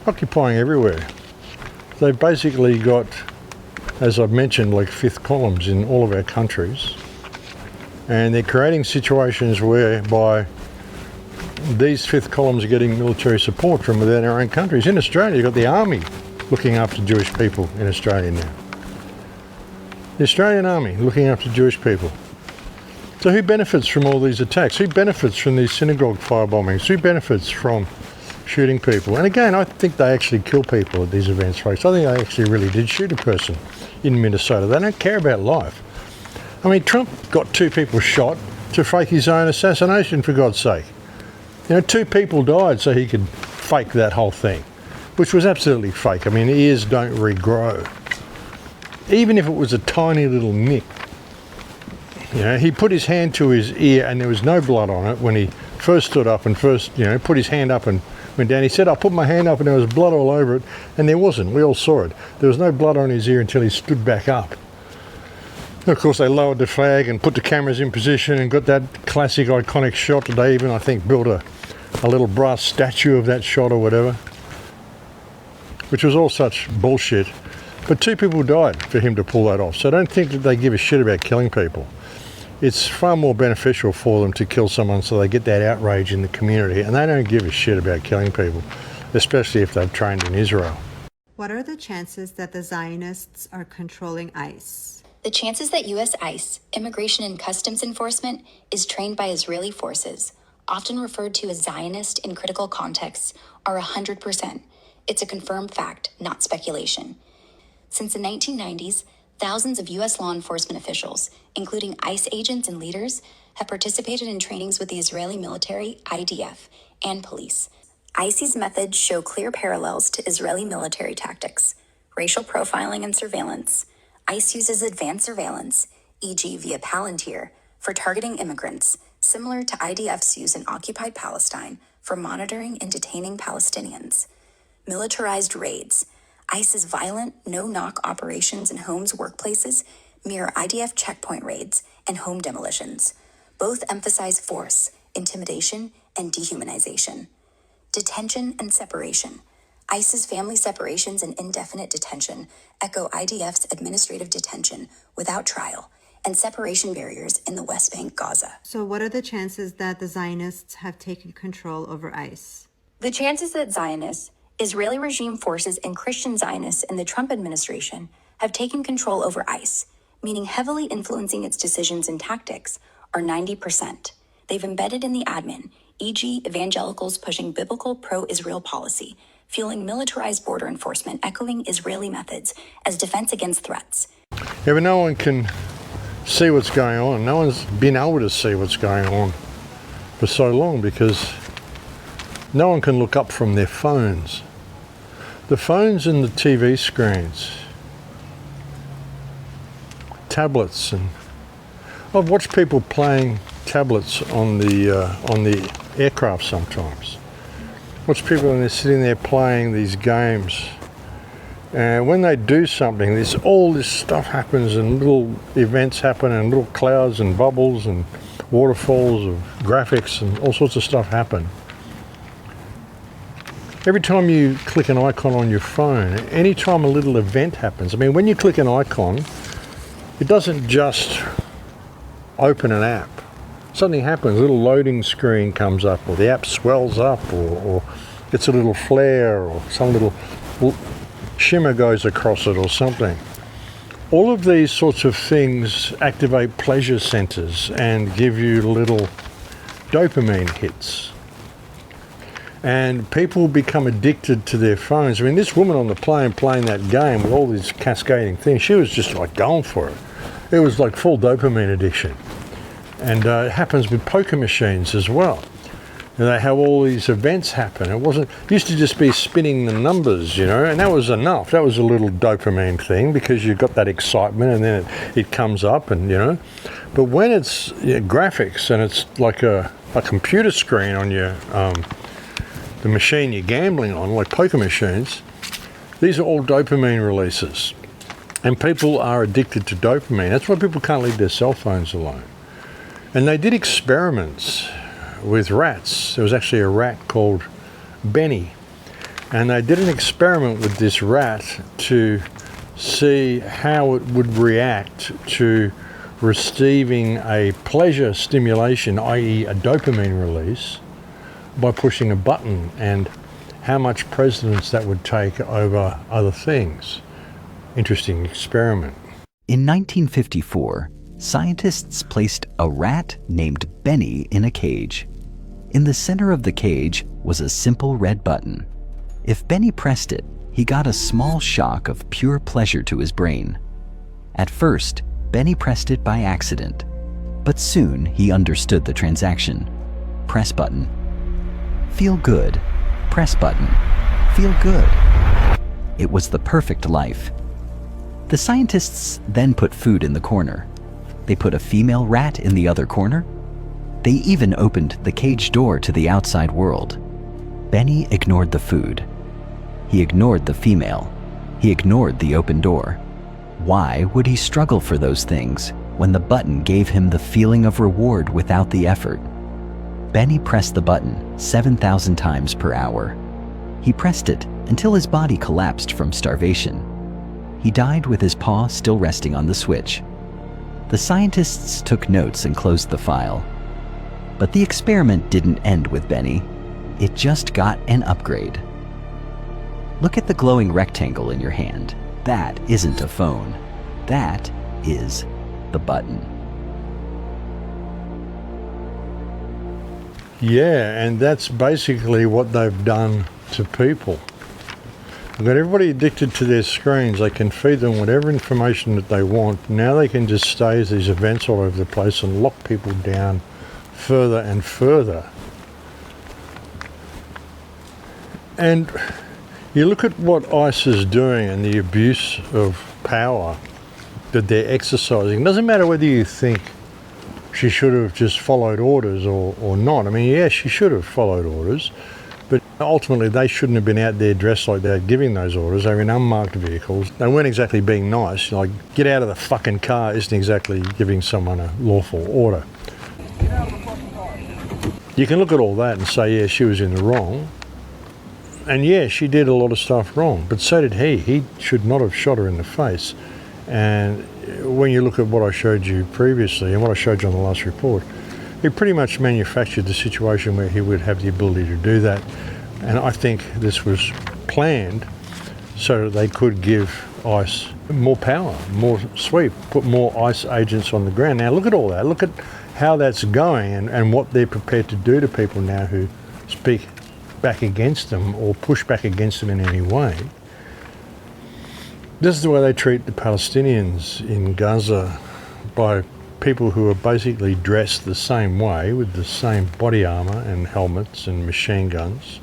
S2: occupying everywhere. They've basically got, as I've mentioned, like fifth columns in all of our countries, and they're creating situations whereby these fifth columns are getting military support from within our own countries. In Australia, you've got the army looking after Jewish people in Australia now. The Australian army looking after Jewish people. So who benefits from all these attacks? Who benefits from these synagogue firebombings? Who benefits from shooting people? And again, I think they actually kill people at these events, folks. I think they actually really did shoot a person in Minnesota. They don't care about life. I mean, Trump got 2 people shot to fake his own assassination, for God's sake. You know, 2 people died so he could fake that whole thing, which was absolutely fake. I mean, ears don't regrow. Even if it was a tiny little nick. You know, he put his hand to his ear and there was no blood on it when he first stood up and first, you know, put his hand up and went down. He said, I put my hand up and there was blood all over it, and there wasn't. We all saw it. There was no blood on his ear until he stood back up. And of course, they lowered the flag and put the cameras in position and got that classic iconic shot that they even, I think, built a little brass statue of that shot or whatever, which was all such bullshit. But 2 people died for him to pull that off. So I don't think that they give a shit about killing people. It's far more beneficial for them to kill someone so they get that outrage in the community, and they don't give a shit about killing people, especially if they've trained in Israel.
S21: What are the chances that the Zionists are controlling ICE?
S22: The chances that U.S. ICE, Immigration and Customs Enforcement, is trained by Israeli forces, often referred to as Zionist in critical contexts, are 100%. It's a confirmed fact, not speculation. Since the 1990s, thousands of U.S. law enforcement officials, including ICE agents and leaders, have participated in trainings with the Israeli military, IDF, and police. ICE's methods show clear parallels to Israeli military tactics: racial profiling and surveillance. ICE uses advanced surveillance, e.g. via Palantir, for targeting immigrants, similar to IDF's use in occupied Palestine for monitoring and detaining Palestinians. Militarized raids. ICE's violent, no-knock operations in homes, workplaces, mirror IDF checkpoint raids and home demolitions. Both emphasize force, intimidation, and dehumanization. Detention and separation. ICE's family separations and indefinite detention echo IDF's administrative detention without trial and separation barriers in the West Bank, Gaza.
S21: So what are the chances that the Zionists have taken control over ICE?
S22: The chances that Zionists, Israeli regime forces, and Christian Zionists in the Trump administration have taken control over ICE, meaning heavily influencing its decisions and tactics, are 90%. They've embedded in the admin, e.g. evangelicals pushing biblical pro-Israel policy, fueling militarized border enforcement echoing Israeli methods as defense against threats.
S2: Yeah, but no one can see what's going on. No one's been able to see what's going on for so long because no one can look up from their phones. The phones and the TV screens, tablets, and I've watched people playing tablets on the aircraft sometimes. Watch people and they're sitting there playing these games. And when they do something, there's all this stuff happens and little events happen and little clouds and bubbles and waterfalls of graphics and all sorts of stuff happen. Every time you click an icon on your phone, any time a little event happens, I mean, when you click an icon, it doesn't just open an app. Something happens, a little loading screen comes up, or the app swells up, or it's a little flare, or some little shimmer goes across it or something. All of these sorts of things activate pleasure centers and give you little dopamine hits. And people become addicted to their phones. I mean, this woman on the plane playing that game with all these cascading things, she was just like going for it. It was like full dopamine addiction. And it happens with poker machines as well. And they have all these events happen. It used to just be spinning the numbers, you know, and that was enough. That was a little dopamine thing because you've got that excitement and then it comes up and, you know. But when it's graphics and it's like a computer screen on your, the machine you're gambling on, like poker machines, these are all dopamine releases. And people are addicted to dopamine. That's why people can't leave their cell phones alone. And they did experiments with rats. There was actually a rat called Benny. And they did an experiment with this rat to see how it would react to receiving a pleasure stimulation, i.e. a dopamine release, by pushing a button, and how much precedence that would take over other things. Interesting experiment.
S1: In 1954, scientists placed a rat named Benny in a cage. In the center of the cage was a simple red button. If Benny pressed it, he got a small shock of pure pleasure to his brain. At first, Benny pressed it by accident, but soon he understood the transaction. Press button. Feel good. Press button. Feel good. It was the perfect life. The scientists then put food in the corner. They put a female rat in the other corner. They even opened the cage door to the outside world. Benny ignored the food. He ignored the female. He ignored the open door. Why would he struggle for those things when the button gave him the feeling of reward without the effort? Benny pressed the button 7,000 times per hour. He pressed it until his body collapsed from starvation. He died with his paw still resting on the switch. The scientists took notes and closed the file. But the experiment didn't end with Benny. It just got an upgrade. Look at the glowing rectangle in your hand. That isn't a phone. That is the button.
S2: Yeah, and that's basically what they've done to people. They've got everybody addicted to their screens. They can feed them whatever information that they want. Now they can just stage these events all over the place and lock people down further and further. And you look at what ICE is doing and the abuse of power that they're exercising. It doesn't matter whether you think she should have just followed orders or not. I mean, yeah, she should have followed orders, but ultimately they shouldn't have been out there dressed like they're giving those orders. They were in unmarked vehicles. They weren't exactly being nice. Like, get out of the fucking car isn't exactly giving someone a lawful order. You can look at all that and say, yeah, she was in the wrong. And yeah, she did a lot of stuff wrong, but so did he. He should not have shot her in the face. And when you look at what I showed you previously and what I showed you on the last report, he pretty much manufactured the situation where he would have the ability to do that. And I think this was planned so that they could give ICE more power, more sweep, put more ICE agents on the ground. Now look at all that. Look at how that's going and what they're prepared to do to people now who speak back against them or push back against them in any way. This is the way they treat the Palestinians in Gaza, by people who are basically dressed the same way with the same body armor and helmets and machine guns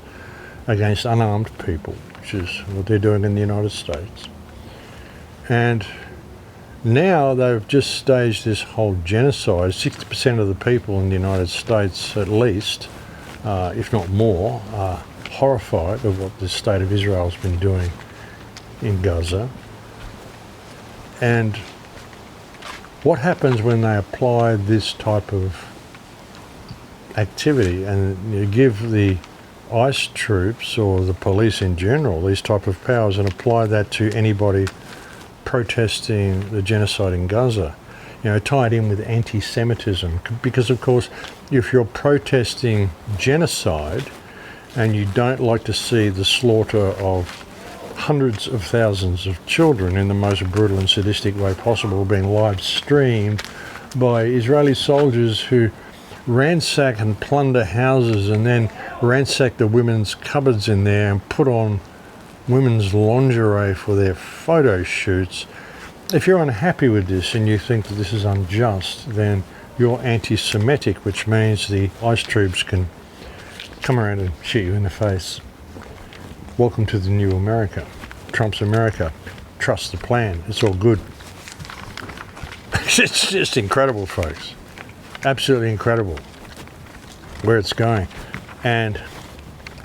S2: against unarmed people, which is what they're doing in the United States. And now they've just staged this whole genocide. 60% of the people in the United States, at least, if not more, are horrified of what the state of Israel has been doing in Gaza. And what happens when they apply this type of activity and you give the ICE troops or the police in general these type of powers and apply that to anybody protesting the genocide in Gaza, you know, tied in with anti-Semitism, because of course if you're protesting genocide and you don't like to see the slaughter of hundreds of thousands of children in the most brutal and sadistic way possible being live streamed by Israeli soldiers who ransack and plunder houses and then ransack the women's cupboards in there and put on women's lingerie for their photo shoots. If you're unhappy with this and you think that this is unjust, then you're anti-Semitic, which means the ICE troops can come around and shoot you in the face. Welcome to the new America. Trump's America. Trust the plan. It's all good. It's just incredible, folks. Absolutely incredible where it's going. And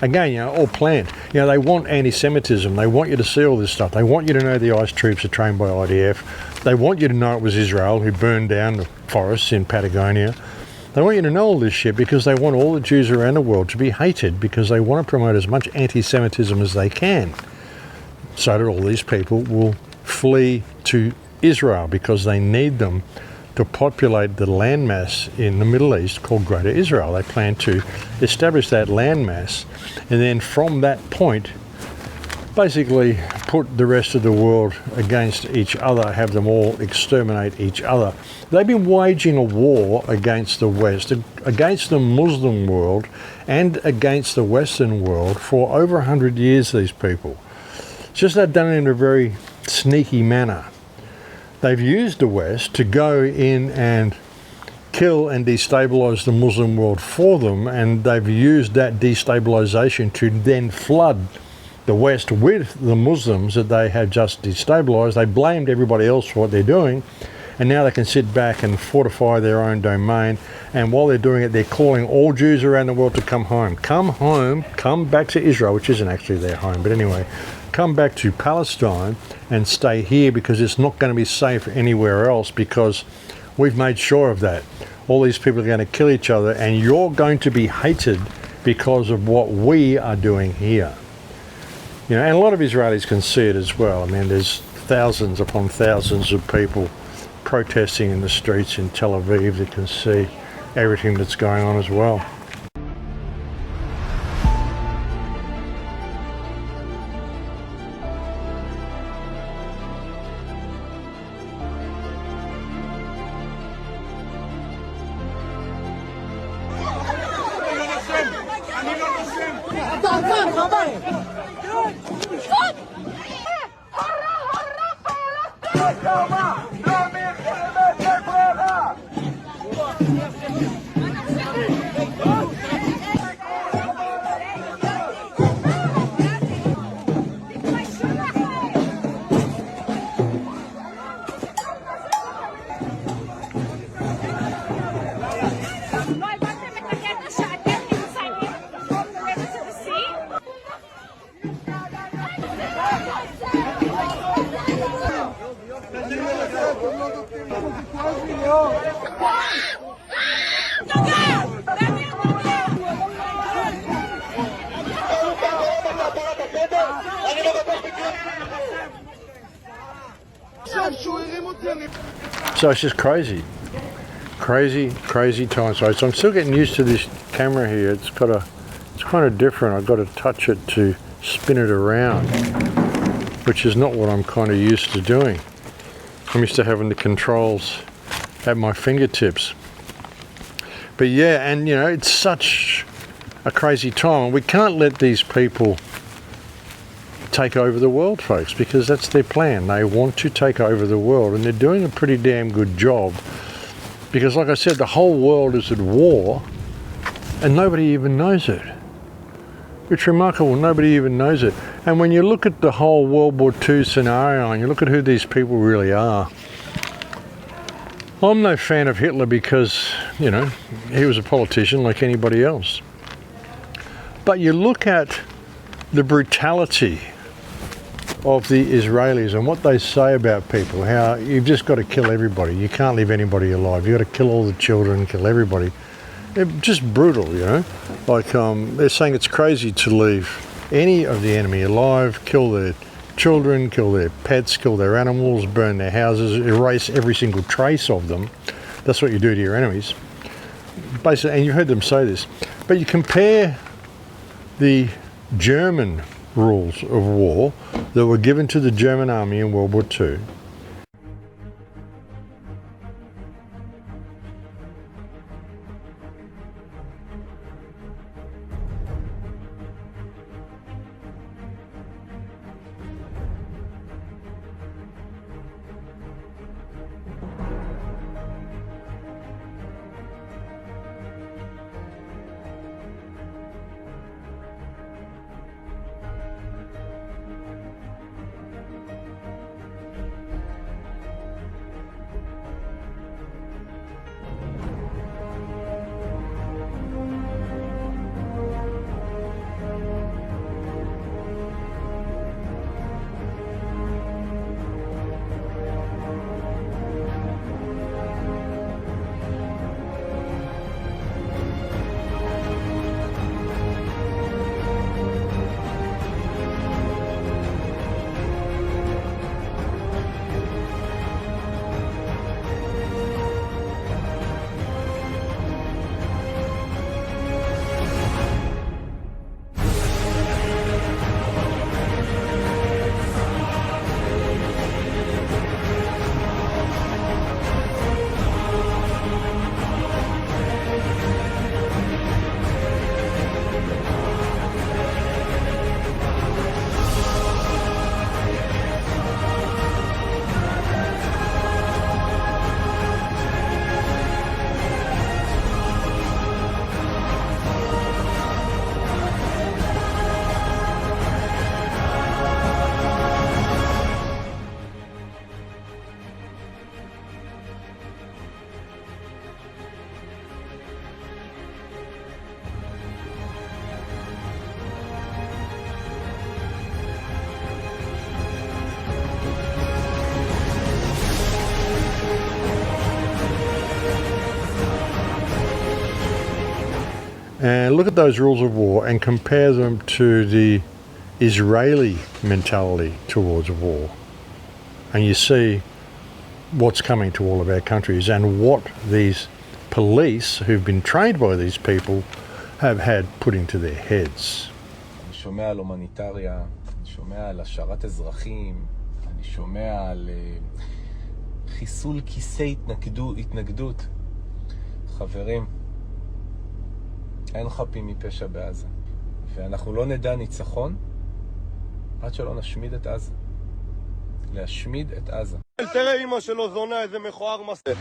S2: again, you know, all planned. You know, they want anti-Semitism. They want you to see all this stuff. They want you to know the ICE troops are trained by IDF. They want you to know it was Israel who burned down the forests in Patagonia. They want you to know all this shit because they want all the Jews around the world to be hated, because they want to promote as much anti-Semitism as they can, so that all these people will flee to Israel, because they need them to populate the landmass in the Middle East called Greater Israel. They plan to establish that landmass and then from that point basically put the rest of the world against each other, have them all exterminate each other. They've been waging a war against the West, against the Muslim world and against the Western world for over 100 years, these people. It's just they've done it in a very sneaky manner. They've used the West to go in and kill and destabilize the Muslim world for them, and they've used that destabilization to then flood the West with the Muslims that they have just destabilized. They blamed everybody else for what they're doing, and now they can sit back and fortify their own domain. And while they're doing it, they're calling all Jews around the world to come home. Come home, come back to Israel, which isn't actually their home, but anyway, come back to Palestine and stay here, because it's not going to be safe anywhere else, because we've made sure of that. All these people are going to kill each other, and you're going to be hated because of what we are doing here. You know, and a lot of Israelis can see it as well. I mean, there's thousands upon thousands of people protesting in the streets in Tel Aviv that can see everything that's going on as well.
S4: No!
S2: So it's just crazy. Crazy time. So I'm still getting used to this camera here. It's kind of different. I've got to touch it to spin it around, which is not what I'm kind of used to doing. I'm used to having the controls at my fingertips. But yeah, and you know, it's such a crazy time, and we can't let these people take over the world, folks, because that's their plan. They want to take over the world, and they're doing a pretty damn good job, because like I said, the whole world is at war and nobody even knows it. It's remarkable, nobody even knows it. And when you look at the whole World War II scenario and you look at who these people really are, I'm no fan of Hitler because, you know, he was a politician like anybody else. But you look at the brutality of the Israelis and what they say about people, how you've just got to kill everybody. You can't leave anybody alive. You've got to kill all the children, kill everybody. They're just brutal, you know. Like they're saying it's crazy to leave any of the enemy alive, kill their children, kill their pets, kill their animals, burn their houses, erase every single trace of them. That's what you do to your enemies. Basically, and you heard them say this. But you compare the German rules of war that were given to the German army in World War II. And look at those rules of war and compare them to the Israeli mentality towards war. And you see what's coming to all of our countries and what these police who've been trained by these people have had put into their heads.
S7: אני שומע על הומניטריה, אני שומע על השארת אזרחים, אני שומע על חיסול כיסי התנגדות. חברים, אין חפים מפשע בעזה, ואנחנו לא נדע ניצחון עד שלא נשמיד את עזה. להשמיד את עזה.
S4: תראה אמא שלו זונה, איזה מכוער מסע.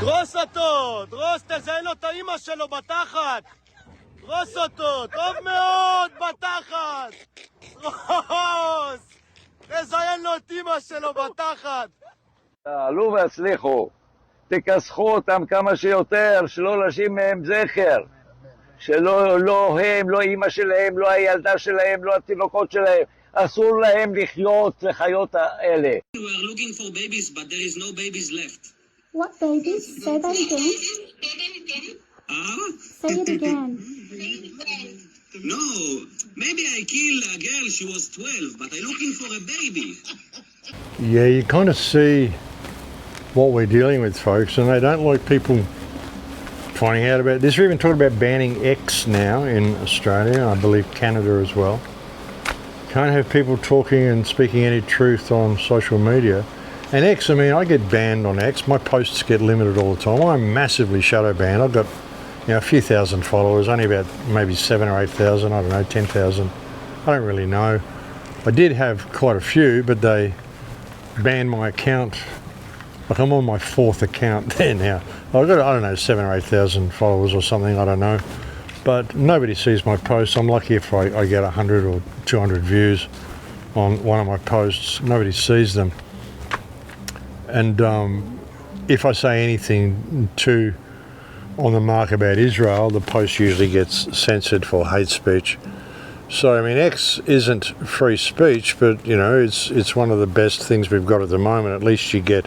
S4: דרוס אותו, תזיין לו את האמא שלו בתחת. דרוס אותו, טוב מאוד בתחת. דרוס, תזיין לו את אמא שלו בתחת.
S9: תעלו והצליחו, תכסחו אותם כמה שיותר, שלא להשאיר מהם זכר. שלא הם, לא אמא שלהם, לא הילדה שלהם, לא התינוקות שלהם. אסור להם לחיות לחיות האלה.
S23: We are looking for babies, but there is no babies left.
S24: What babies? Say that again. Say it again.
S23: No, maybe I killed a girl, she was 12, but I'm looking for a baby.
S2: yeah, you kind of see what we're dealing with, folks, and they don't like people finding out about this. We're even talking about banning X now in Australia, and I believe Canada as well. Can't have people talking and speaking any truth on social media. And X, I mean, I get banned on X. My posts get limited all the time. I'm massively shadow banned. I've got, you know, a few thousand followers, only about maybe 7,000 or 8,000, I don't know, 10,000. I don't really know. I did have quite a few, but they banned my account. Like, I'm on my 4th account there now. I've got, I don't know, 7,000 or 8,000 followers or something, I don't know. But nobody sees my posts. I'm lucky if I get 100 or 200 views on one of my posts. Nobody sees them. And if I say anything too on the mark about Israel, the post usually gets censored for hate speech. So, I mean, X isn't free speech, but, you know, it's one of the best things we've got at the moment. At least you get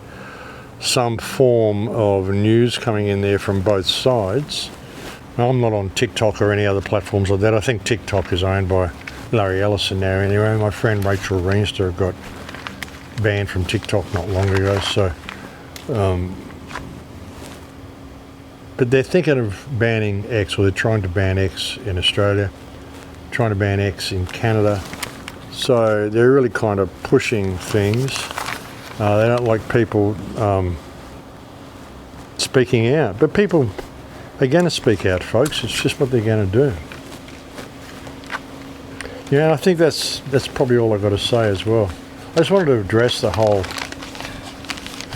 S2: some form of news coming in there from both sides. I'm not on TikTok or any other platforms like that. I think TikTok is owned by Larry Ellison now anyway. My friend Rachel Reinster got banned from TikTok not long ago, so but they're thinking of banning X, or they're trying to ban X in Australia, trying to ban X in Canada. So they're really kind of pushing things. They don't like people speaking out, but people are going to speak out, folks. It's just what they're going to do. Yeah, I think that's probably all I've got to say as well. I just wanted to address the whole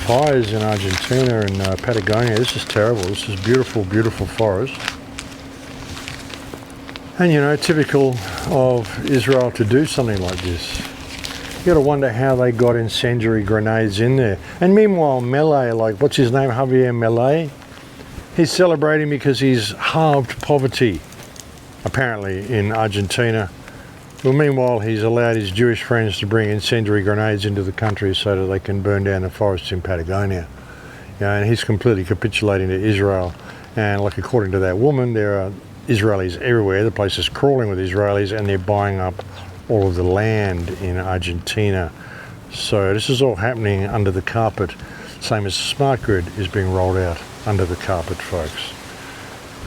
S2: fires in Argentina and Patagonia. This is terrible. This is beautiful, beautiful forest. And, you know, typical of Israel to do something like this. You got to wonder how they got incendiary grenades in there. And meanwhile, Milei, like, what's his name, Javier Milei, he's celebrating because he's halved poverty, apparently, in Argentina. Well, meanwhile, he's allowed his Jewish friends to bring incendiary grenades into the country so that they can burn down the forests in Patagonia. You know, and he's completely capitulating to Israel. And, like, according to that woman, there are Israelis everywhere. The place is crawling with Israelis, and they're buying up all of the land in Argentina. So this is all happening under the carpet, same as smart grid is being rolled out under the carpet, folks.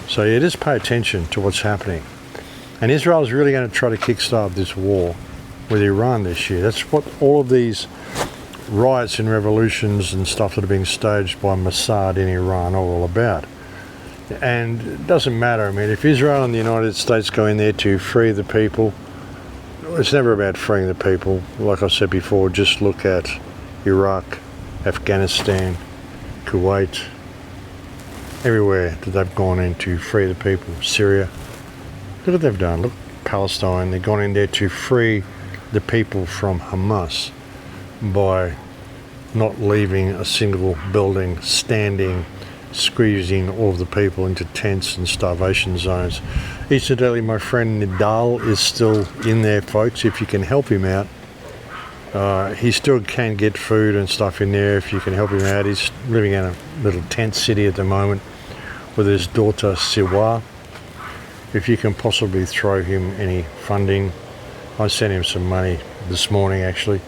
S2: So yeah, just pay attention to what's happening. And Israel is really going to try to kickstart this war with Iran this year. That's what all of these riots and revolutions and stuff that are being staged by Mossad in Iran are all about. And it doesn't matter. I mean, if Israel and the United States go in there to free the people, it's never about freeing the people. Like I said before, just look at Iraq, Afghanistan, Kuwait, everywhere that they've gone in to free the people. Syria, look what they've done. Look, Palestine, they've gone in there to free the people from Hamas by not leaving a single building standing, squeezing all of the people into tents and starvation zones. Incidentally, my friend Nedal is still in there, folks. If you can help him out, he still can get food and stuff in there if you can help him out. He's living in a little tent city at the moment with his daughter Siwa. If you can possibly throw him any funding, I sent him some money this morning actually.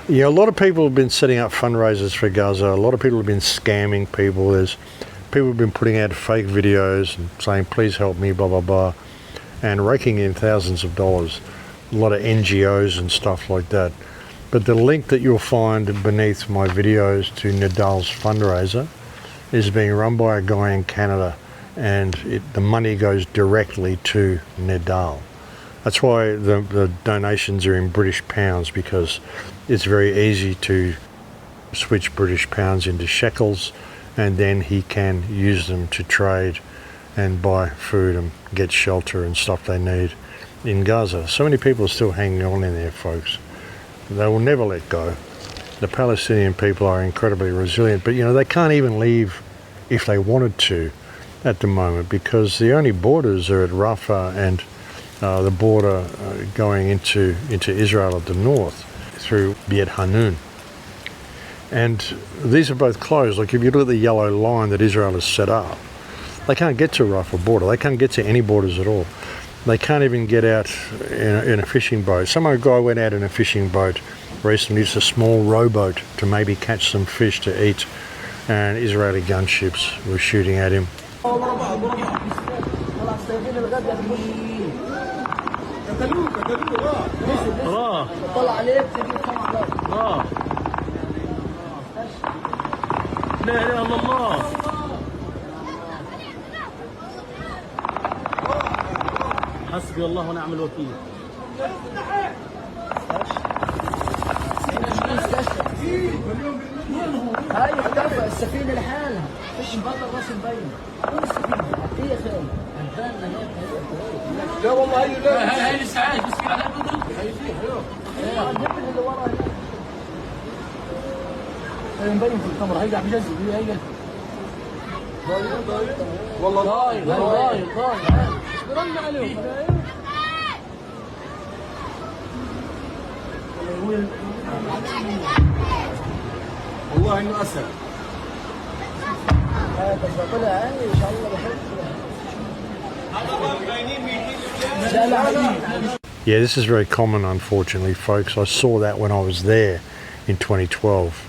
S2: You know, a lot of people have been setting up fundraisers for Gaza. A lot of people have been scamming people. There's people have been putting out fake videos and saying, please help me, blah, blah, blah, and raking in thousands of dollars. A lot of NGOs and stuff like that. But the link that you'll find beneath my videos to Nedal's fundraiser is being run by a guy in Canada, and the money goes directly to Nedal. That's why the donations are in British pounds, because it's very easy to switch British pounds into shekels, and then he can use them to trade and buy food and get shelter and stuff they need in Gaza. So many people are still hanging on in there, folks. They will never let go. The Palestinian people are incredibly resilient, but you know, they can't even leave if they wanted to at the moment, because the only borders are at Rafah and the border going into Israel at the north through Beit Hanun. And these are both closed. Like if you look at the yellow line that Israel has set up, they can't get to Rafah border. They can't get to any borders at all. They can't even get out in a fishing boat. Some guy went out in a fishing boat recently, just a small rowboat to maybe catch some fish to eat, and Israeli gunships were shooting at him.
S5: حسبي الله ونعم الوكيل.
S3: هاي اختفى السفينة لحالها، فيش مبلغ راس مبين. وين السفينة؟ هي خير. عندنا هيك.
S5: لا والله هي لا.
S3: هاي لسه عايش بس في على البدل. هي فيها ايوه. اللي وراها هي مبين في الكاميرا، هي قاعد بجزء هي. والله ضايع ضايع ضايع. برن عليهم.
S5: والله انه اسد.
S3: طلع عيني ان شاء الله بحب.
S2: Yeah, this is very common, unfortunately, folks. I saw that when I was there in 2012.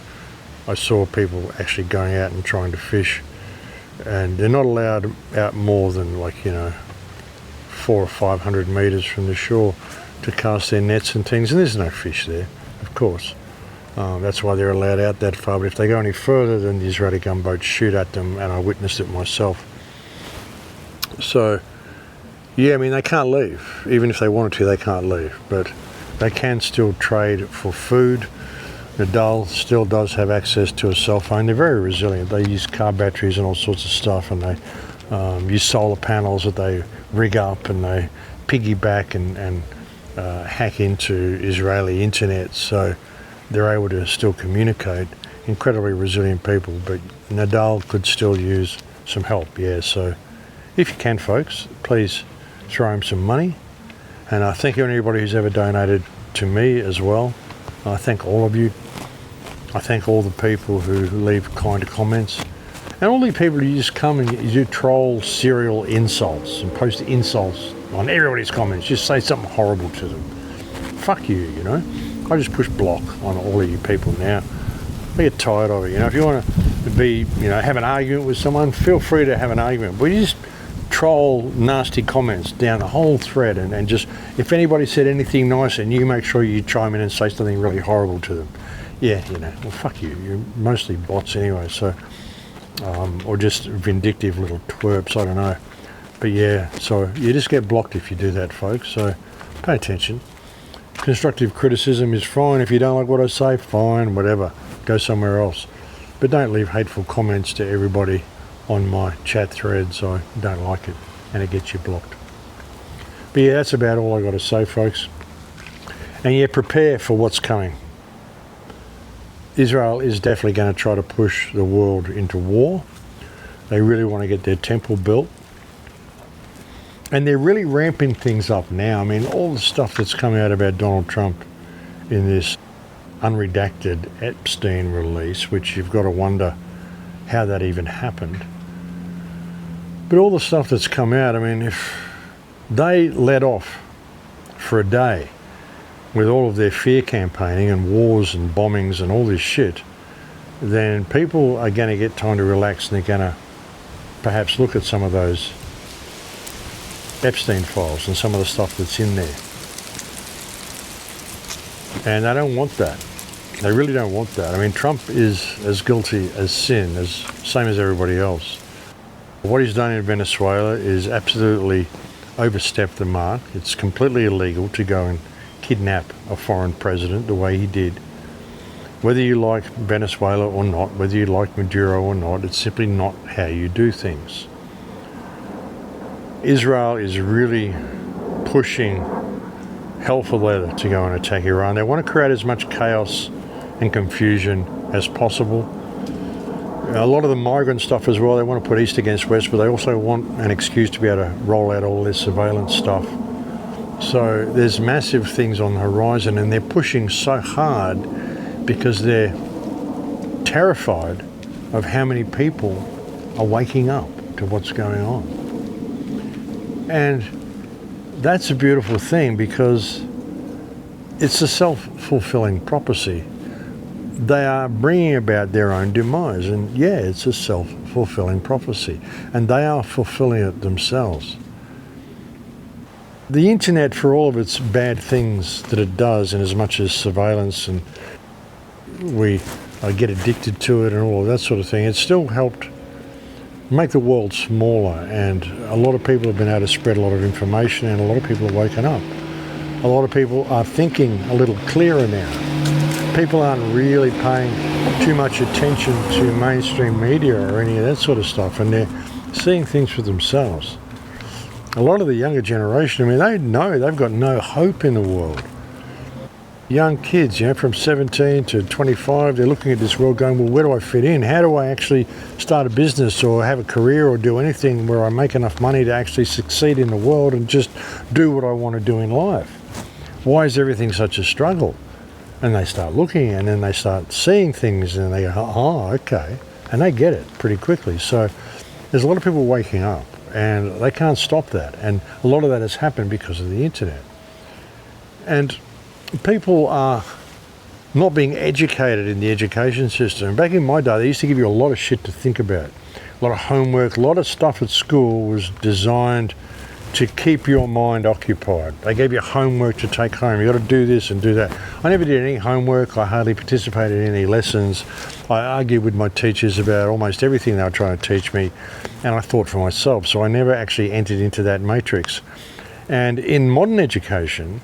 S2: I saw people actually going out and trying to fish, and they're not allowed out more than, like, you know, 400 or 500 meters from the shore to cast their nets and things, and there's no fish there, of course. That's why they're allowed out that far, but if they go any further, then the Israeli gunboats shoot at them, and I witnessed it myself. So, yeah, I mean, they can't leave. Even if they wanted to, they can't leave, but they can still trade for food. Nedal still does have access to a cell phone. They're very resilient. They use car batteries and all sorts of stuff, and they use solar panels that they rig up, and they piggyback and hack into Israeli internet, so they're able to still communicate. Incredibly resilient people, but Nedal could still use some help, yeah. So if you can, folks, please throw him some money. And I thank anybody who's ever donated to me as well. I thank all of you. I thank all the people who leave kind comments. And all the people who just come and you do troll serial insults and post insults on everybody's comments. Just say something horrible to them. Fuck you, you know. I just push block on all of you people now. I get tired of it, you know. If you want to be, you know, have an argument with someone, feel free to have an argument. But you just troll nasty comments down the whole thread, and just, if anybody said anything nice, and you make sure you chime in and say something really horrible to them. Yeah, you know, well, fuck you. You're mostly bots anyway, so, or just vindictive little twerps, I don't know. But yeah, so you just get blocked if you do that, folks. So pay attention. Constructive criticism is fine. If you don't like what I say, fine, whatever. Go somewhere else. But don't leave hateful comments to everybody on my chat threads. I don't like it, and it gets you blocked. But yeah, that's about all I got to say, folks. And yeah, prepare for what's coming. Israel is definitely going to try to push the world into war. They really want to get their temple built. And they're really ramping things up now. I mean, all the stuff that's come out about Donald Trump in this unredacted Epstein release, which you've got to wonder how that even happened. But all the stuff that's come out, I mean, if they let off for a day with all of their fear campaigning and wars and bombings and all this shit, then people are going to get time to relax, and they're going to perhaps look at some of those Epstein files and some of the stuff that's in there. And they don't want that. They really don't want that. I mean, Trump is as guilty as sin, same as everybody else. What he's done in Venezuela is absolutely overstepped the mark. It's completely illegal to go and kidnap a foreign president the way he did. Whether you like Venezuela or not, whether you like Maduro or not, it's simply not how you do things. Israel is really pushing hell for leather to go and attack Iran. They want to create as much chaos and confusion as possible. A lot of the migrant stuff as well, they want to put East against West, but they also want an excuse to be able to roll out all this surveillance stuff. So there's massive things on the horizon, and they're pushing so hard because they're terrified of how many people are waking up to what's going on. And that's a beautiful thing, because it's a self-fulfilling prophecy. They are bringing about their own demise, and yeah, it's a self-fulfilling prophecy, and they are fulfilling it themselves. The internet, for all of its bad things that it does, in as much as surveillance and we get addicted to it and all of that sort of thing, it's still helped make the world smaller, and a lot of people have been able to spread a lot of information, and a lot of people are waking up. A lot of people are thinking a little clearer now. People aren't really paying too much attention to mainstream media or any of that sort of stuff, and they're seeing things for themselves. A lot of the younger generation, I mean, they know they've got no hope in the world. Young kids, from 17 to 25, they're looking at this world going, well, where do I fit in? How do I actually start a business or have a career or do anything where I make enough money to actually succeed in the world and just do what I want to do in life? Why is everything such a struggle? And they start looking, and then they start seeing things, and they go, oh, okay. And they get it pretty quickly. So there's a lot of people waking up, and they can't stop that. And a lot of that has happened because of the internet. And people are not being educated in the education system. Back in my day, they used to give you a lot of shit to think about. A lot of homework, a lot of stuff at school was designed to keep your mind occupied. They gave you homework to take home. You got to do this and do that. I never did any homework. I hardly participated in any lessons. I argued with my teachers about almost everything they were trying to teach me, and I thought for myself. So I never actually entered into that matrix. And in modern education,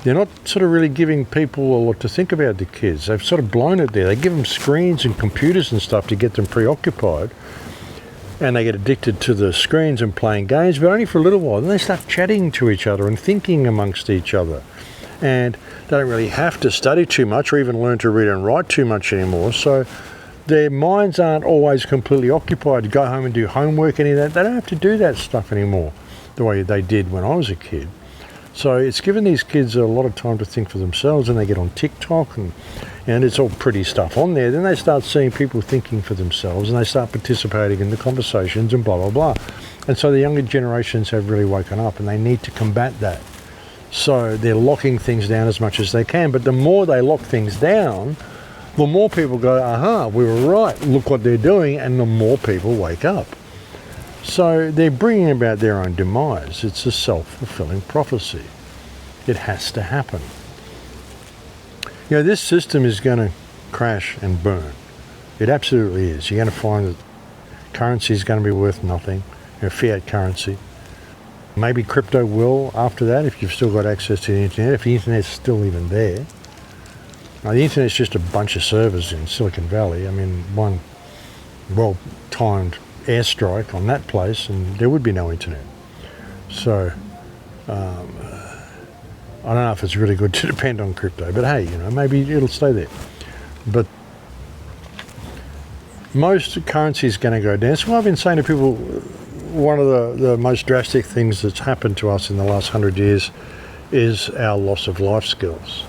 S2: they're not sort of really giving people a lot to think about, the kids. They've sort of blown it there. They give them screens and computers and stuff to get them preoccupied, and they get addicted to the screens and playing games, but only for a little while. Then they start chatting to each other and thinking amongst each other. And they don't really have to study too much or even learn to read and write too much anymore. So their minds aren't always completely occupied to go home and do homework, any of that. They don't have to do that stuff anymore the way they did when I was a kid. So it's given these kids a lot of time to think for themselves, and they get on TikTok and it's all pretty stuff on there. Then they start seeing people thinking for themselves, and they start participating in the conversations and blah, blah, blah. And so the younger generations have really woken up, and they need to combat that. So they're locking things down as much as they can. But the more they lock things down, the more people go, aha, we were right, look what they're doing, and the more people wake up. So they're bringing about their own demise. It's a self-fulfilling prophecy. It has to happen. This system is going to crash and burn. It absolutely is. You're going to find that currency is going to be worth nothing, fiat currency. Maybe crypto will after that, if you've still got access to the internet, if the internet's still even there. Now, the internet's just a bunch of servers in Silicon Valley. I mean, one well-timed airstrike on that place and there would be no internet. So I don't know if it's really good to depend on crypto, but hey, maybe it'll stay there. But most currency is going to go down. So I've been saying to people, one of the most drastic things that's happened to us in the last 100 years is our loss of life skills.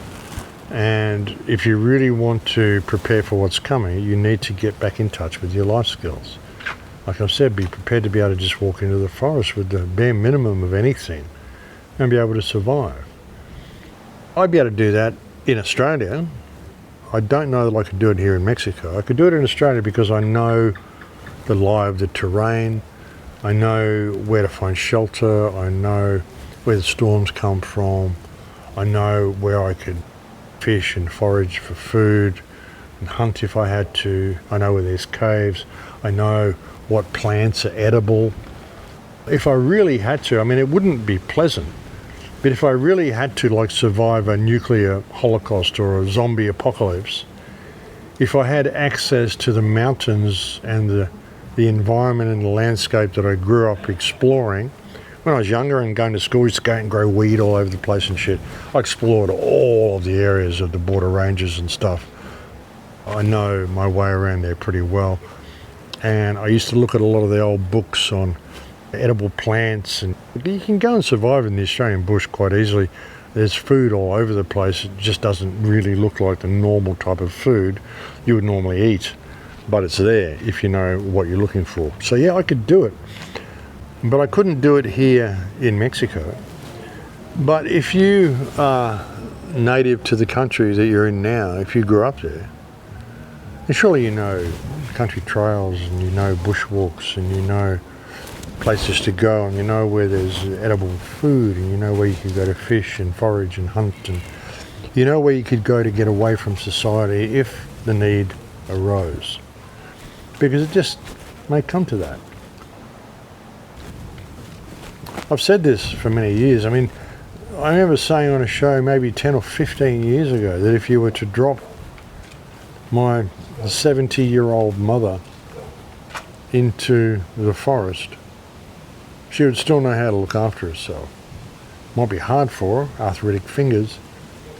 S2: And if you really want to prepare for what's coming, you need to get back in touch with your life skills. Like I've said, be prepared to be able to just walk into the forest with the bare minimum of anything and be able to survive. I'd be able to do that in Australia. I don't know that I could do it here in Mexico. I could do it in Australia because I know the lie of the terrain. I know where to find shelter. I know where the storms come from. I know where I could fish and forage for food and hunt if I had to. I know where there's caves. I know what plants are edible. If I really had to, I mean, it wouldn't be pleasant, but if I really had to survive a nuclear holocaust or a zombie apocalypse, if I had access to the mountains and the environment and the landscape that I grew up exploring, when I was younger and going to school, I used to go and grow weed all over the place and shit. I explored all of the areas of the border ranges and stuff. I know my way around there pretty well. And I used to look at a lot of the old books on edible plants, and you can go and survive in the Australian bush quite easily. There's food all over the place. It just doesn't really look like the normal type of food you would normally eat, but it's there if you know what you're looking for. So yeah, I could do it, but I couldn't do it here in Mexico. But if you are native to the country that you're in now, if you grew up there, and surely you know country trails and you know bushwalks and you know places to go and you know where there's edible food and you know where you can go to fish and forage and hunt and you know where you could go to get away from society if the need arose. Because it just may come to that. I've said this for many years. I mean, I remember saying on a show maybe 10 or 15 years ago that if you were to drop my 70-year-old mother into the forest, she would still know how to look after herself. Might be hard for her, arthritic fingers,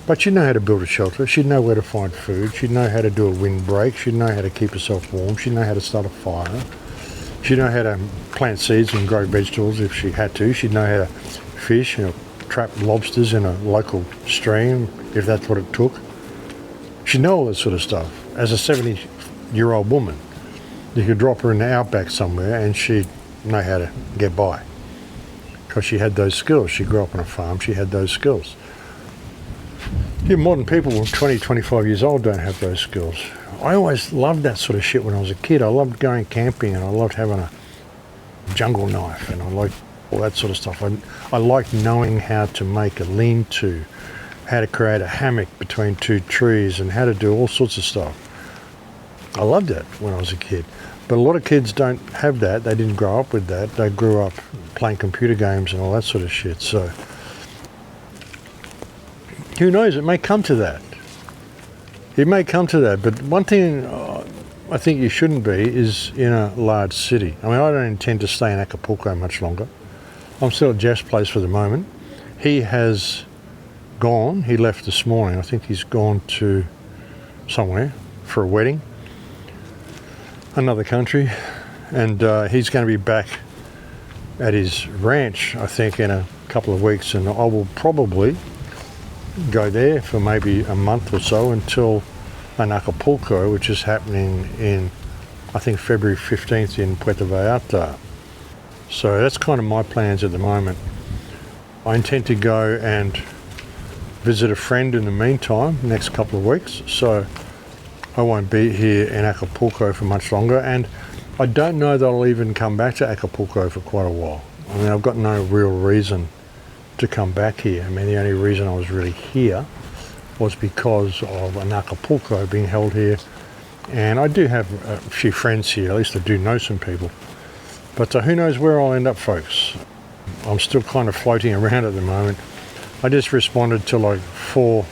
S2: but she'd know how to build a shelter, she'd know where to find food, she'd know how to do a windbreak, she'd know how to keep herself warm, she'd know how to start a fire, she'd know how to plant seeds and grow vegetables if she had to, she'd know how to fish, trap lobsters in a local stream if that's what it took. She'd know all that sort of stuff. As a 70-year-old woman, you could drop her in the outback somewhere and she'd know how to get by. Because she had those skills. She grew up on a farm, she had those skills. You modern people, 20, 25 years old, don't have those skills. I always loved that sort of shit when I was a kid. I loved going camping and I loved having a jungle knife and I liked all that sort of stuff. I liked knowing how to make a lean-to, how to create a hammock between two trees and how to do all sorts of stuff. I loved it when I was a kid. But a lot of kids don't have that. They didn't grow up with that. They grew up playing computer games and all that sort of shit. So who knows? It may come to that. It may come to that. But one thing I think you shouldn't be is in a large city. I mean, I don't intend to stay in Acapulco much longer. I'm still at Jeff's place for the moment. He has gone. He left this morning. I think he's gone to somewhere for a wedding. Another country, and he's going to be back at his ranch, I think, in a couple of weeks, and I will probably go there for maybe a month or so until an Acapulco, which is happening in, I think, February 15th in Puerto Vallarta. So that's kind of my plans at the moment. I intend to go and visit a friend in the meantime, next couple of weeks, so I won't be here in Acapulco for much longer, and I don't know that I'll even come back to Acapulco for quite a while. I mean, I've got no real reason to come back here. I mean, the only reason I was really here was because of an Acapulco being held here, and I do have a few friends here, at least I do know some people. But who knows where I'll end up, folks. I'm still kind of floating around at the moment. I just responded to like 4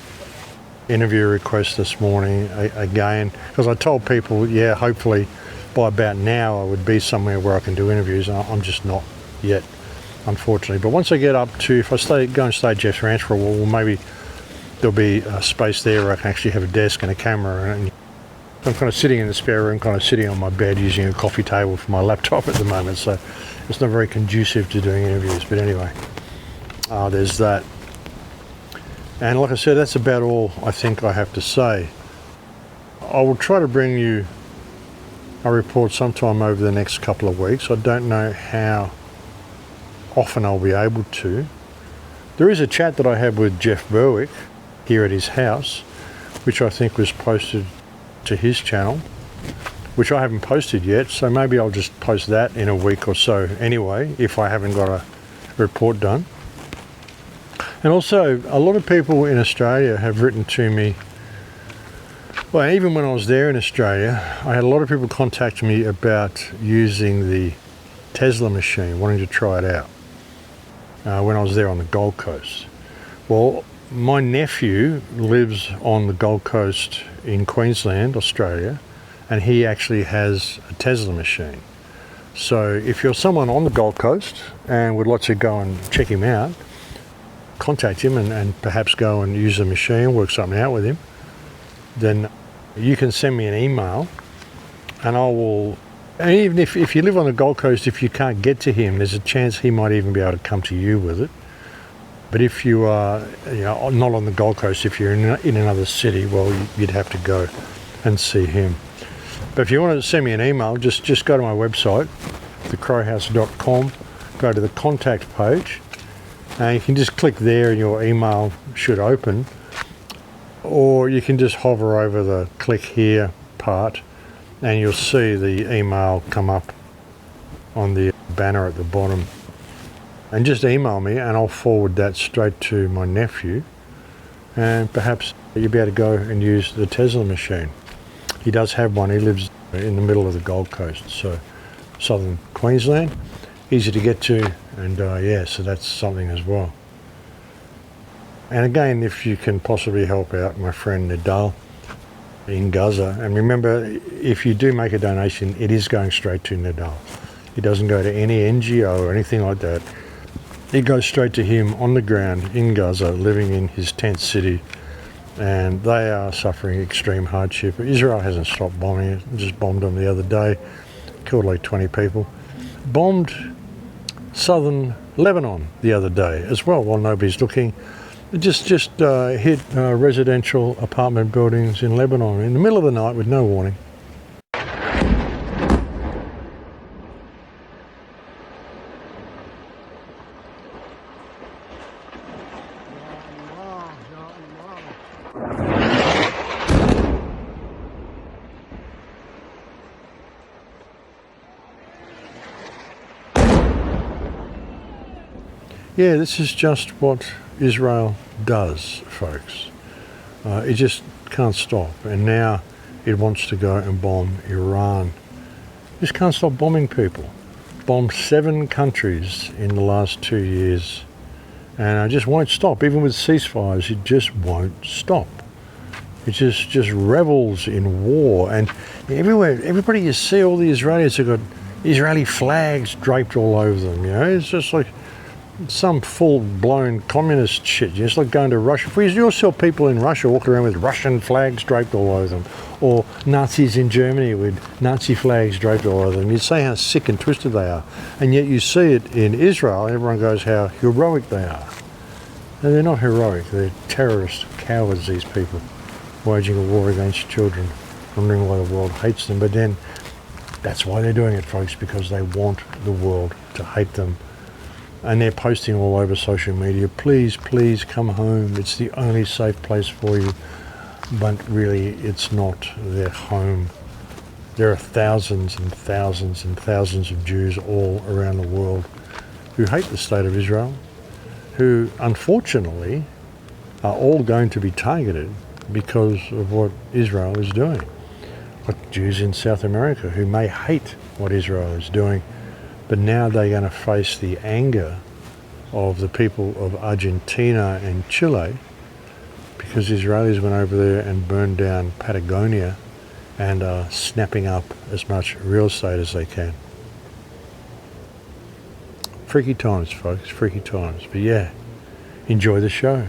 S2: interview requests this morning again, because I told people, yeah, hopefully by about now I would be somewhere where I can do interviews, and I'm just not yet, unfortunately. But once I get up to, if I go and stay at Jeff's ranch for a while, well, maybe there'll be a space there where I can actually have a desk and a camera, and I'm kind of sitting in the spare room, kind of sitting on my bed using a coffee table for my laptop at the moment, so it's not very conducive to doing interviews. But anyway, there's that. And like I said, that's about all I think I have to say. I will try to bring you a report sometime over the next couple of weeks. I don't know how often I'll be able to. There is a chat that I had with Jeff Berwick here at his house, which I think was posted to his channel, which I haven't posted yet, so maybe I'll just post that in a week or so anyway, if I haven't got a report done. And also, a lot of people in Australia have written to me, well, even when I was there in Australia, I had a lot of people contact me about using the Tesla machine, wanting to try it out, when I was there on the Gold Coast. Well, my nephew lives on the Gold Coast in Queensland, Australia, and he actually has a Tesla machine. So if you're someone on the Gold Coast and would like to go and check him out, contact him and perhaps go and use the machine, work something out with him, then you can send me an email, and I will, and even if you live on the Gold Coast, if you can't get to him, there's a chance he might even be able to come to you with it. But if you are not on the Gold Coast, if you're in another city, well, you'd have to go and see him. But if you want to send me an email, just go to my website, TheCrowhouse.com, go to the contact page, and you can just click there and your email should open, or you can just hover over the click here part and you'll see the email come up on the banner at the bottom, and just email me and I'll forward that straight to my nephew, and perhaps you'll be able to go and use the Tesla machine. He does have one. He lives in the middle of the Gold Coast, so southern Queensland, easy to get to, and yeah, so that's something as well. And again, if you can possibly help out my friend Nedal in Gaza, and remember, if you do make a donation, it is going straight to Nedal. It doesn't go to any NGO or anything like that. It goes straight to him on the ground in Gaza, living in his tent city, and they are suffering extreme hardship. Israel hasn't stopped bombing it, just bombed them the other day, killed like 20 people. Bombed southern Lebanon the other day as well, while nobody's looking. It just hit residential apartment buildings in Lebanon in the middle of the night with no warning. Yeah, this is just what Israel does, folks. It just can't stop, and now it wants to go and bomb Iran. Just can't stop bombing people. Bombed 7 countries in the last 2 years, and it just won't stop. Even with ceasefires, it just won't stop. It just revels in war, and everywhere, everybody you see, all the Israelis have got Israeli flags draped all over them. You know, it's just like some full-blown communist shit. It's like going to Russia. You'll see people in Russia walking around with Russian flags draped all over them, or Nazis in Germany with Nazi flags draped all over them. You say how sick and twisted they are, and yet you see it in Israel, and everyone goes how heroic they are. And they're not heroic. They're terrorist cowards, these people, waging a war against children, wondering why the world hates them. But then that's why they're doing it, folks, because they want the world to hate them. And they're posting all over social media, please, please come home. It's the only safe place for you. But really, it's not their home. There are thousands and thousands and thousands of Jews all around the world who hate the state of Israel, who unfortunately are all going to be targeted because of what Israel is doing. Like Jews in South America who may hate what Israel is doing, but now they're going to face the anger of the people of Argentina and Chile because Israelis went over there and burned down Patagonia and are snapping up as much real estate as they can. Freaky times, folks, freaky times. But yeah, enjoy the show. You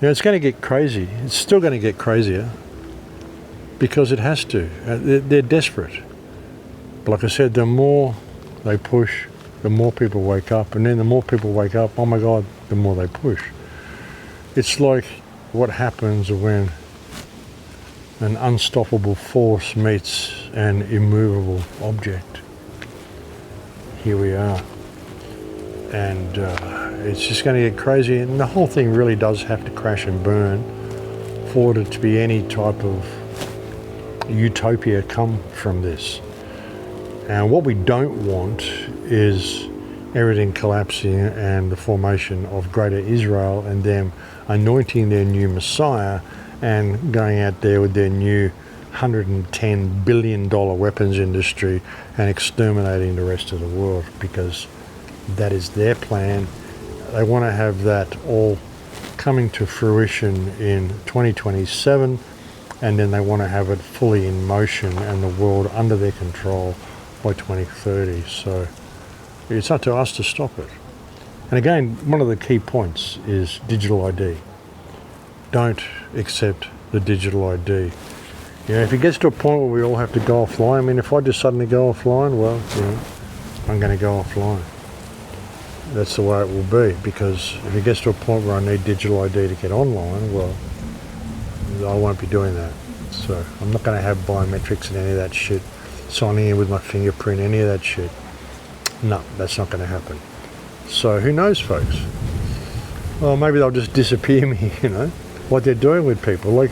S2: know, it's going to get crazy. It's still going to get crazier because it has to. They're desperate. But like I said, the more they push, the more people wake up, and then the more people wake up, oh my God, the more they push. It's like what happens when an unstoppable force meets an immovable object. Here we are. And it's just going to get crazy, and the whole thing really does have to crash and burn for it to be any type of utopia come from this. And what we don't want is everything collapsing and the formation of Greater Israel and them anointing their new Messiah and going out there with their new $110 billion weapons industry and exterminating the rest of the world, because that is their plan. They want to have that all coming to fruition in 2027, and then they want to have it fully in motion and the world under their control by 2030. So it's up to us to stop it. And again, one of the key points is digital ID. Don't accept the digital ID. You know, if it gets to a point where we all have to go offline, I mean, if I just suddenly go offline, well, you know, I'm going to go offline. That's the way it will be, because if it gets to a point where I need digital ID to get online, well, I won't be doing that. So I'm not going to have biometrics and any of that shit, signing in with my fingerprint, any of that shit. No, that's not going to happen. So who knows, folks? Well, maybe they'll just disappear me, you know. what they're doing with people. Like,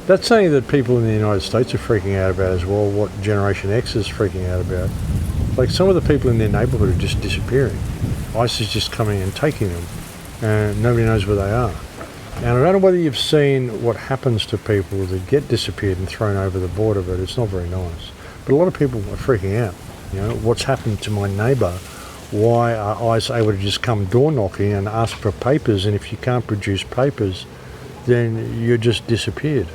S2: that's something that people in the United States are freaking out about as well, what Generation X is freaking out about. Like, some of the people in their neighbourhood are just disappearing. ICE is just coming and taking them, and nobody knows where they are. And I don't know whether you've seen what happens to people that get disappeared and thrown over the border, but it's not very nice. But a lot of people are freaking out. You know, what's happened to my neighbour? Why are ICE able to just come door knocking and ask for papers, and if you can't produce papers, then you're just disappeared?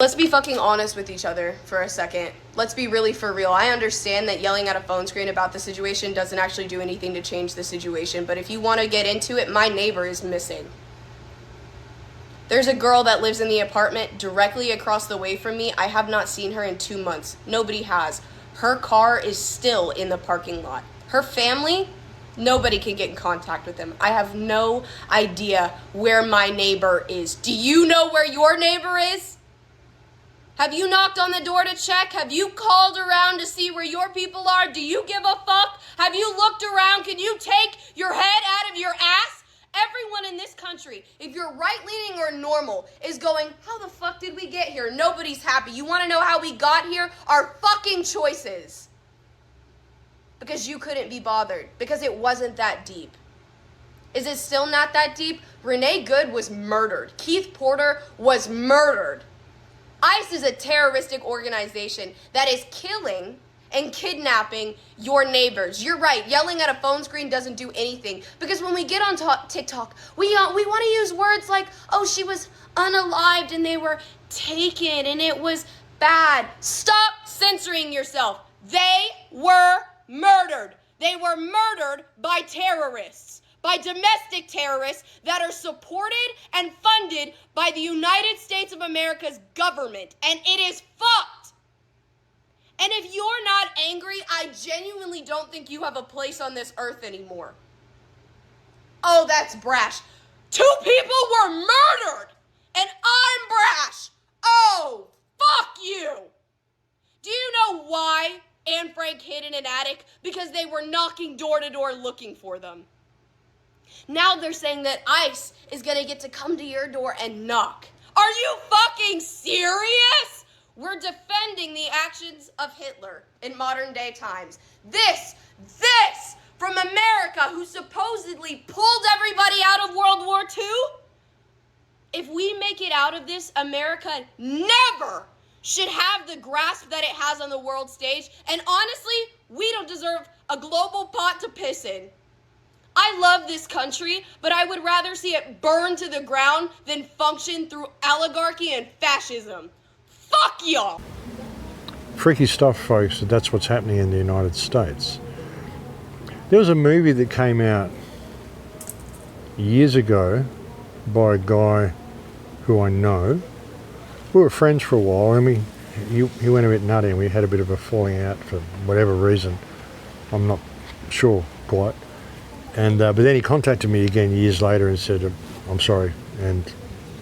S8: Let's be fucking honest with each other for a second. Let's be really for real. I understand that yelling at a phone screen about the situation doesn't actually do anything to change the situation, but if you want to get into it, my neighbor is missing. There's a girl that lives in the apartment directly across the way from me. I have not seen her in 2 months. Nobody has. Her car is still in the parking lot. Her family, nobody can get in contact with them. I have no idea where my neighbor is. Do you know where your neighbor is? Have you knocked on the door to check? Have you called around to see where your people are? Do you give a fuck? Have you looked around? Can you take your head out of your ass? Everyone in this country, if you're right-leaning or normal, is going, how the fuck did we get here? Nobody's happy. You want to know how we got here? Our fucking choices. Because you couldn't be bothered. Because it wasn't that deep. Is it still not that deep? Renee Good was murdered. Keith Porter was murdered. ICE is a terroristic organization that is killing and kidnapping your neighbors. You're right, yelling at a phone screen doesn't do anything. Because when we get on TikTok, we want to use words like, oh, she was unalived and they were taken and it was bad. Stop censoring yourself. They were murdered. They were murdered by terrorists. By domestic terrorists that are supported and funded by the United States of America's government. And it is fucked. And if you're not angry, I genuinely don't think you have a place on this earth anymore. Oh, that's brash. 2 people were murdered, and I'm brash. Oh, fuck you. Do you know why Anne Frank hid in an attic? Because they were knocking door to door looking for them. Now they're saying that ICE is gonna get to come to your door and knock. Are you fucking serious? We're defending the actions of Hitler in modern day times. This from America, who supposedly pulled everybody out of World War II? If we make it out of this, America never should have the grasp that it has on the world stage. And honestly, we don't deserve a global pot to piss in. I love this country, but I would rather see it burn to the ground than function through oligarchy and fascism. Fuck y'all!
S2: Freaky stuff, folks, that's what's happening in the United States. There was a movie that came out years ago by a guy who I know. We were friends for a while, and he went a bit nutty, and we had a bit of a falling out for whatever reason. I'm not sure quite. And but then he contacted me again years later and said, I'm sorry, and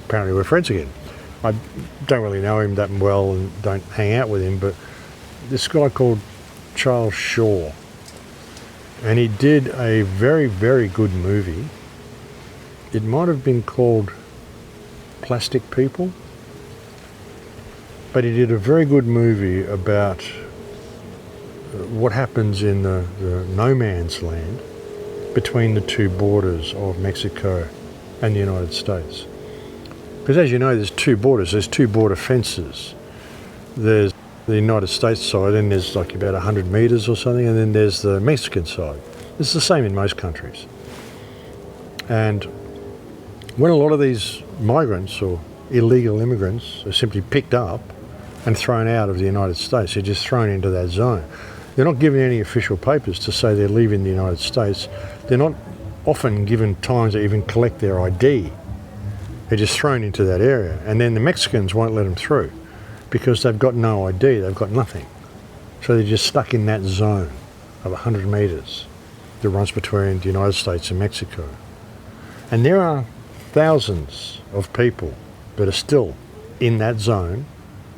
S2: apparently we're friends again. I don't really know him that well and don't hang out with him, but this guy called Charles Shaw, and he did a very, very good movie. It might have been called Plastic People, but he did a very good movie about what happens in the no man's land between the 2 borders of Mexico and the United States. Because as you know, there's 2 borders, there's 2 border fences. There's the United States side, and there's like about 100 meters or something, and then there's the Mexican side. It's the same in most countries. And when a lot of these migrants or illegal immigrants are simply picked up and thrown out of the United States, they're just thrown into that zone. They're not given any official papers to say they're leaving the United States. They're not often given time to even collect their ID. They're just thrown into that area. And then the Mexicans won't let them through because they've got no ID, they've got nothing. So they're just stuck in that zone of 100 meters that runs between the United States and Mexico. And there are thousands of people that are still in that zone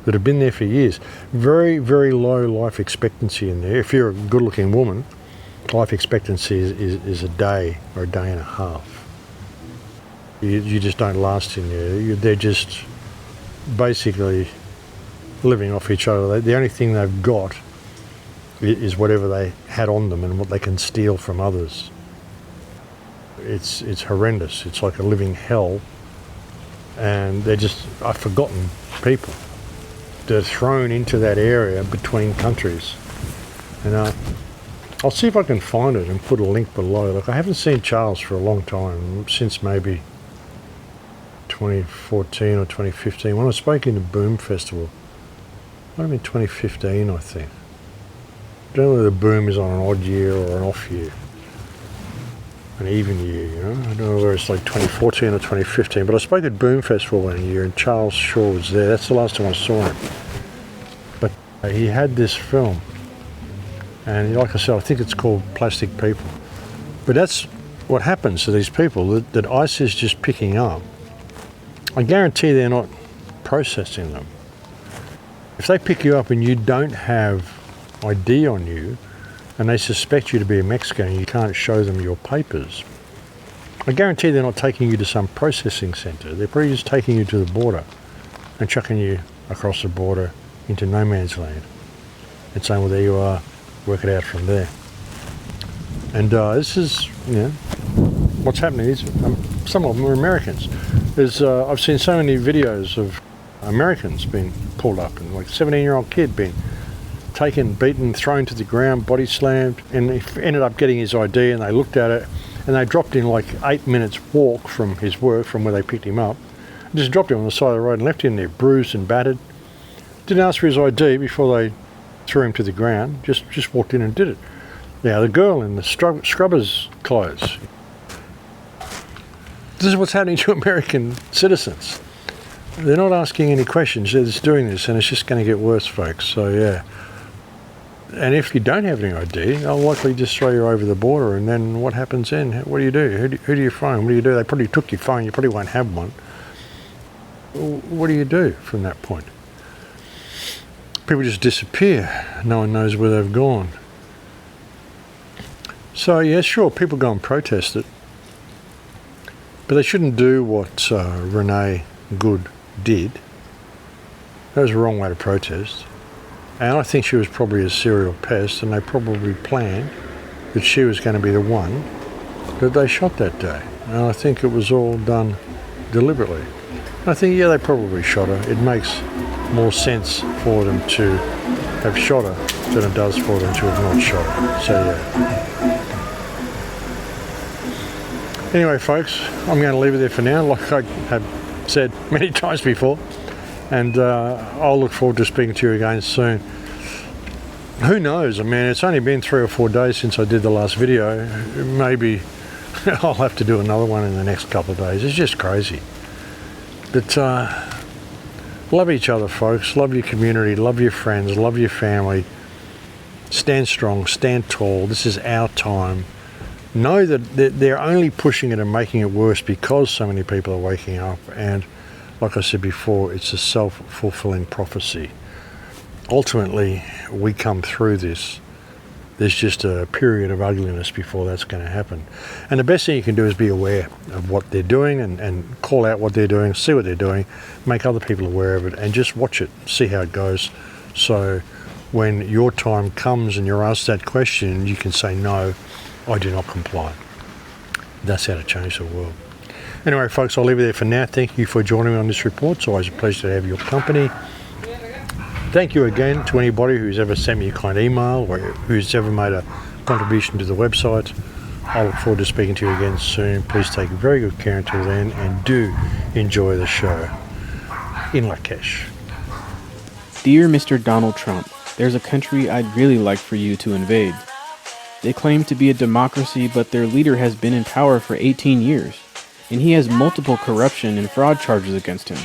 S2: that have been there for years. Very, very low life expectancy in there. If you're a good-looking woman, life expectancy is a day or a day and a half. You just don't last in there. They're just basically living off each other. The only thing they've got is whatever they had on them and what they can steal from others. It's horrendous. It's like a living hell, and they're just forgotten people. They're thrown into that area between countries. And I'll see if I can find it and put a link below. Like, I haven't seen Charles for a long time, since maybe 2014 or 2015 when I spoke in the Boom Festival. Might have been 2015, I think. I don't know whether the Boom is on an odd year or an off year, an even year, you know. I don't know whether it's like 2014 or 2015, but I spoke at Boom Festival one year and Charles Shaw was there. That's the last time I saw him. But he had this film, and like I said, I think it's called Plastic People. But that's what happens to these people that ICE is just picking up. I guarantee they're not processing them. If they pick you up and you don't have ID on you, and they suspect you to be a Mexican and you can't show them your papers, I guarantee they're not taking you to some processing centre. They're probably just taking you to the border and chucking you across the border into no man's land and saying, well, there you are, work it out from there. And this is, you know, what's happening is some of them are Americans. I've seen so many videos of Americans being pulled up, and like a 17-year-old kid being taken, beaten, thrown to the ground, body slammed, and he ended up getting his ID, and they looked at it and they dropped him like 8 minutes walk from his work, from where they picked him up, just dropped him on the side of the road and left him there bruised and battered. Didn't ask for his ID before they threw him to the ground, just walked in and did it. Now the girl in the scrubber's clothes. This is what's happening to American citizens. They're not asking any questions, they're just doing this, and it's just going to get worse, folks. So yeah. And if you don't have any ID, they'll likely just throw you over the border, and then what happens then? What do you do? Who do you phone? What do you do? They probably took your phone, you probably won't have one. What do you do from that point? People just disappear. No one knows where they've gone. So yeah, sure, people go and protest it, but they shouldn't do what Renee Good did. That was the wrong way to protest. And I think she was probably a serial pest, and they probably planned that she was going to be the one that they shot that day. And I think it was all done deliberately. And I think, yeah, they probably shot her. It makes more sense for them to have shot her than it does for them to have not shot her. So yeah. Anyway, folks, I'm going to leave it there for now, like I have said many times before, and I'll look forward to speaking to you again soon. Who knows? I mean, it's only been 3 or 4 days since I did the last video. Maybe I'll have to do another one in the next couple of days. It's just crazy. But love each other, folks. Love your community. Love your friends. Love your family. Stand strong. Stand tall. This is our time. Know that they're only pushing it and making it worse because so many people are waking up, and like I said before, it's a self-fulfilling prophecy. Ultimately, we come through this. There's just a period of ugliness before that's going to happen. And the best thing you can do is be aware of what they're doing and call out what they're doing, see what they're doing, make other people aware of it, and just watch it, see how it goes. So when your time comes and you're asked that question, you can say, no, I do not comply. That's how to change the world. Anyway, folks, I'll leave it there for now. Thank you for joining me on this report. It's always a pleasure to have your company. Thank you again to anybody who's ever sent me a kind email or who's ever made a contribution to the website. I look forward to speaking to you again soon. Please take very good care until then, and do enjoy the show. In Lakesh.
S10: Dear Mr. Donald Trump, there's a country I'd really like for you to invade. They claim to be a democracy, but their leader has been in power for 18 years, and he has multiple corruption and fraud charges against him.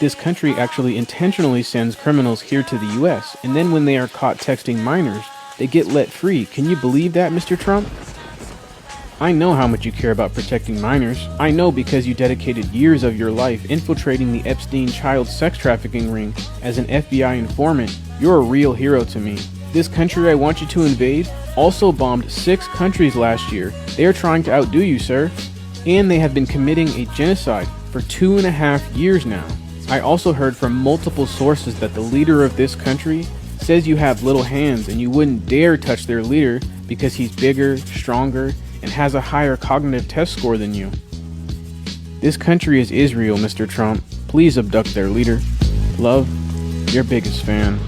S10: This country actually intentionally sends criminals here to the US, and then when they are caught texting minors, they get let free. Can you believe that, Mr. Trump? I know how much you care about protecting minors. I know because you dedicated years of your life infiltrating the Epstein child sex trafficking ring as an FBI informant. You're a real hero to me. This country I want you to invade also bombed 6 countries last year. They are trying to outdo you, sir. And they have been committing a genocide for 2.5 years now. I also heard from multiple sources that the leader of this country says you have little hands and you wouldn't dare touch their leader because he's bigger, stronger, and has a higher cognitive test score than you. This country is Israel, Mr. Trump. Please abduct their leader. Love, your biggest fan.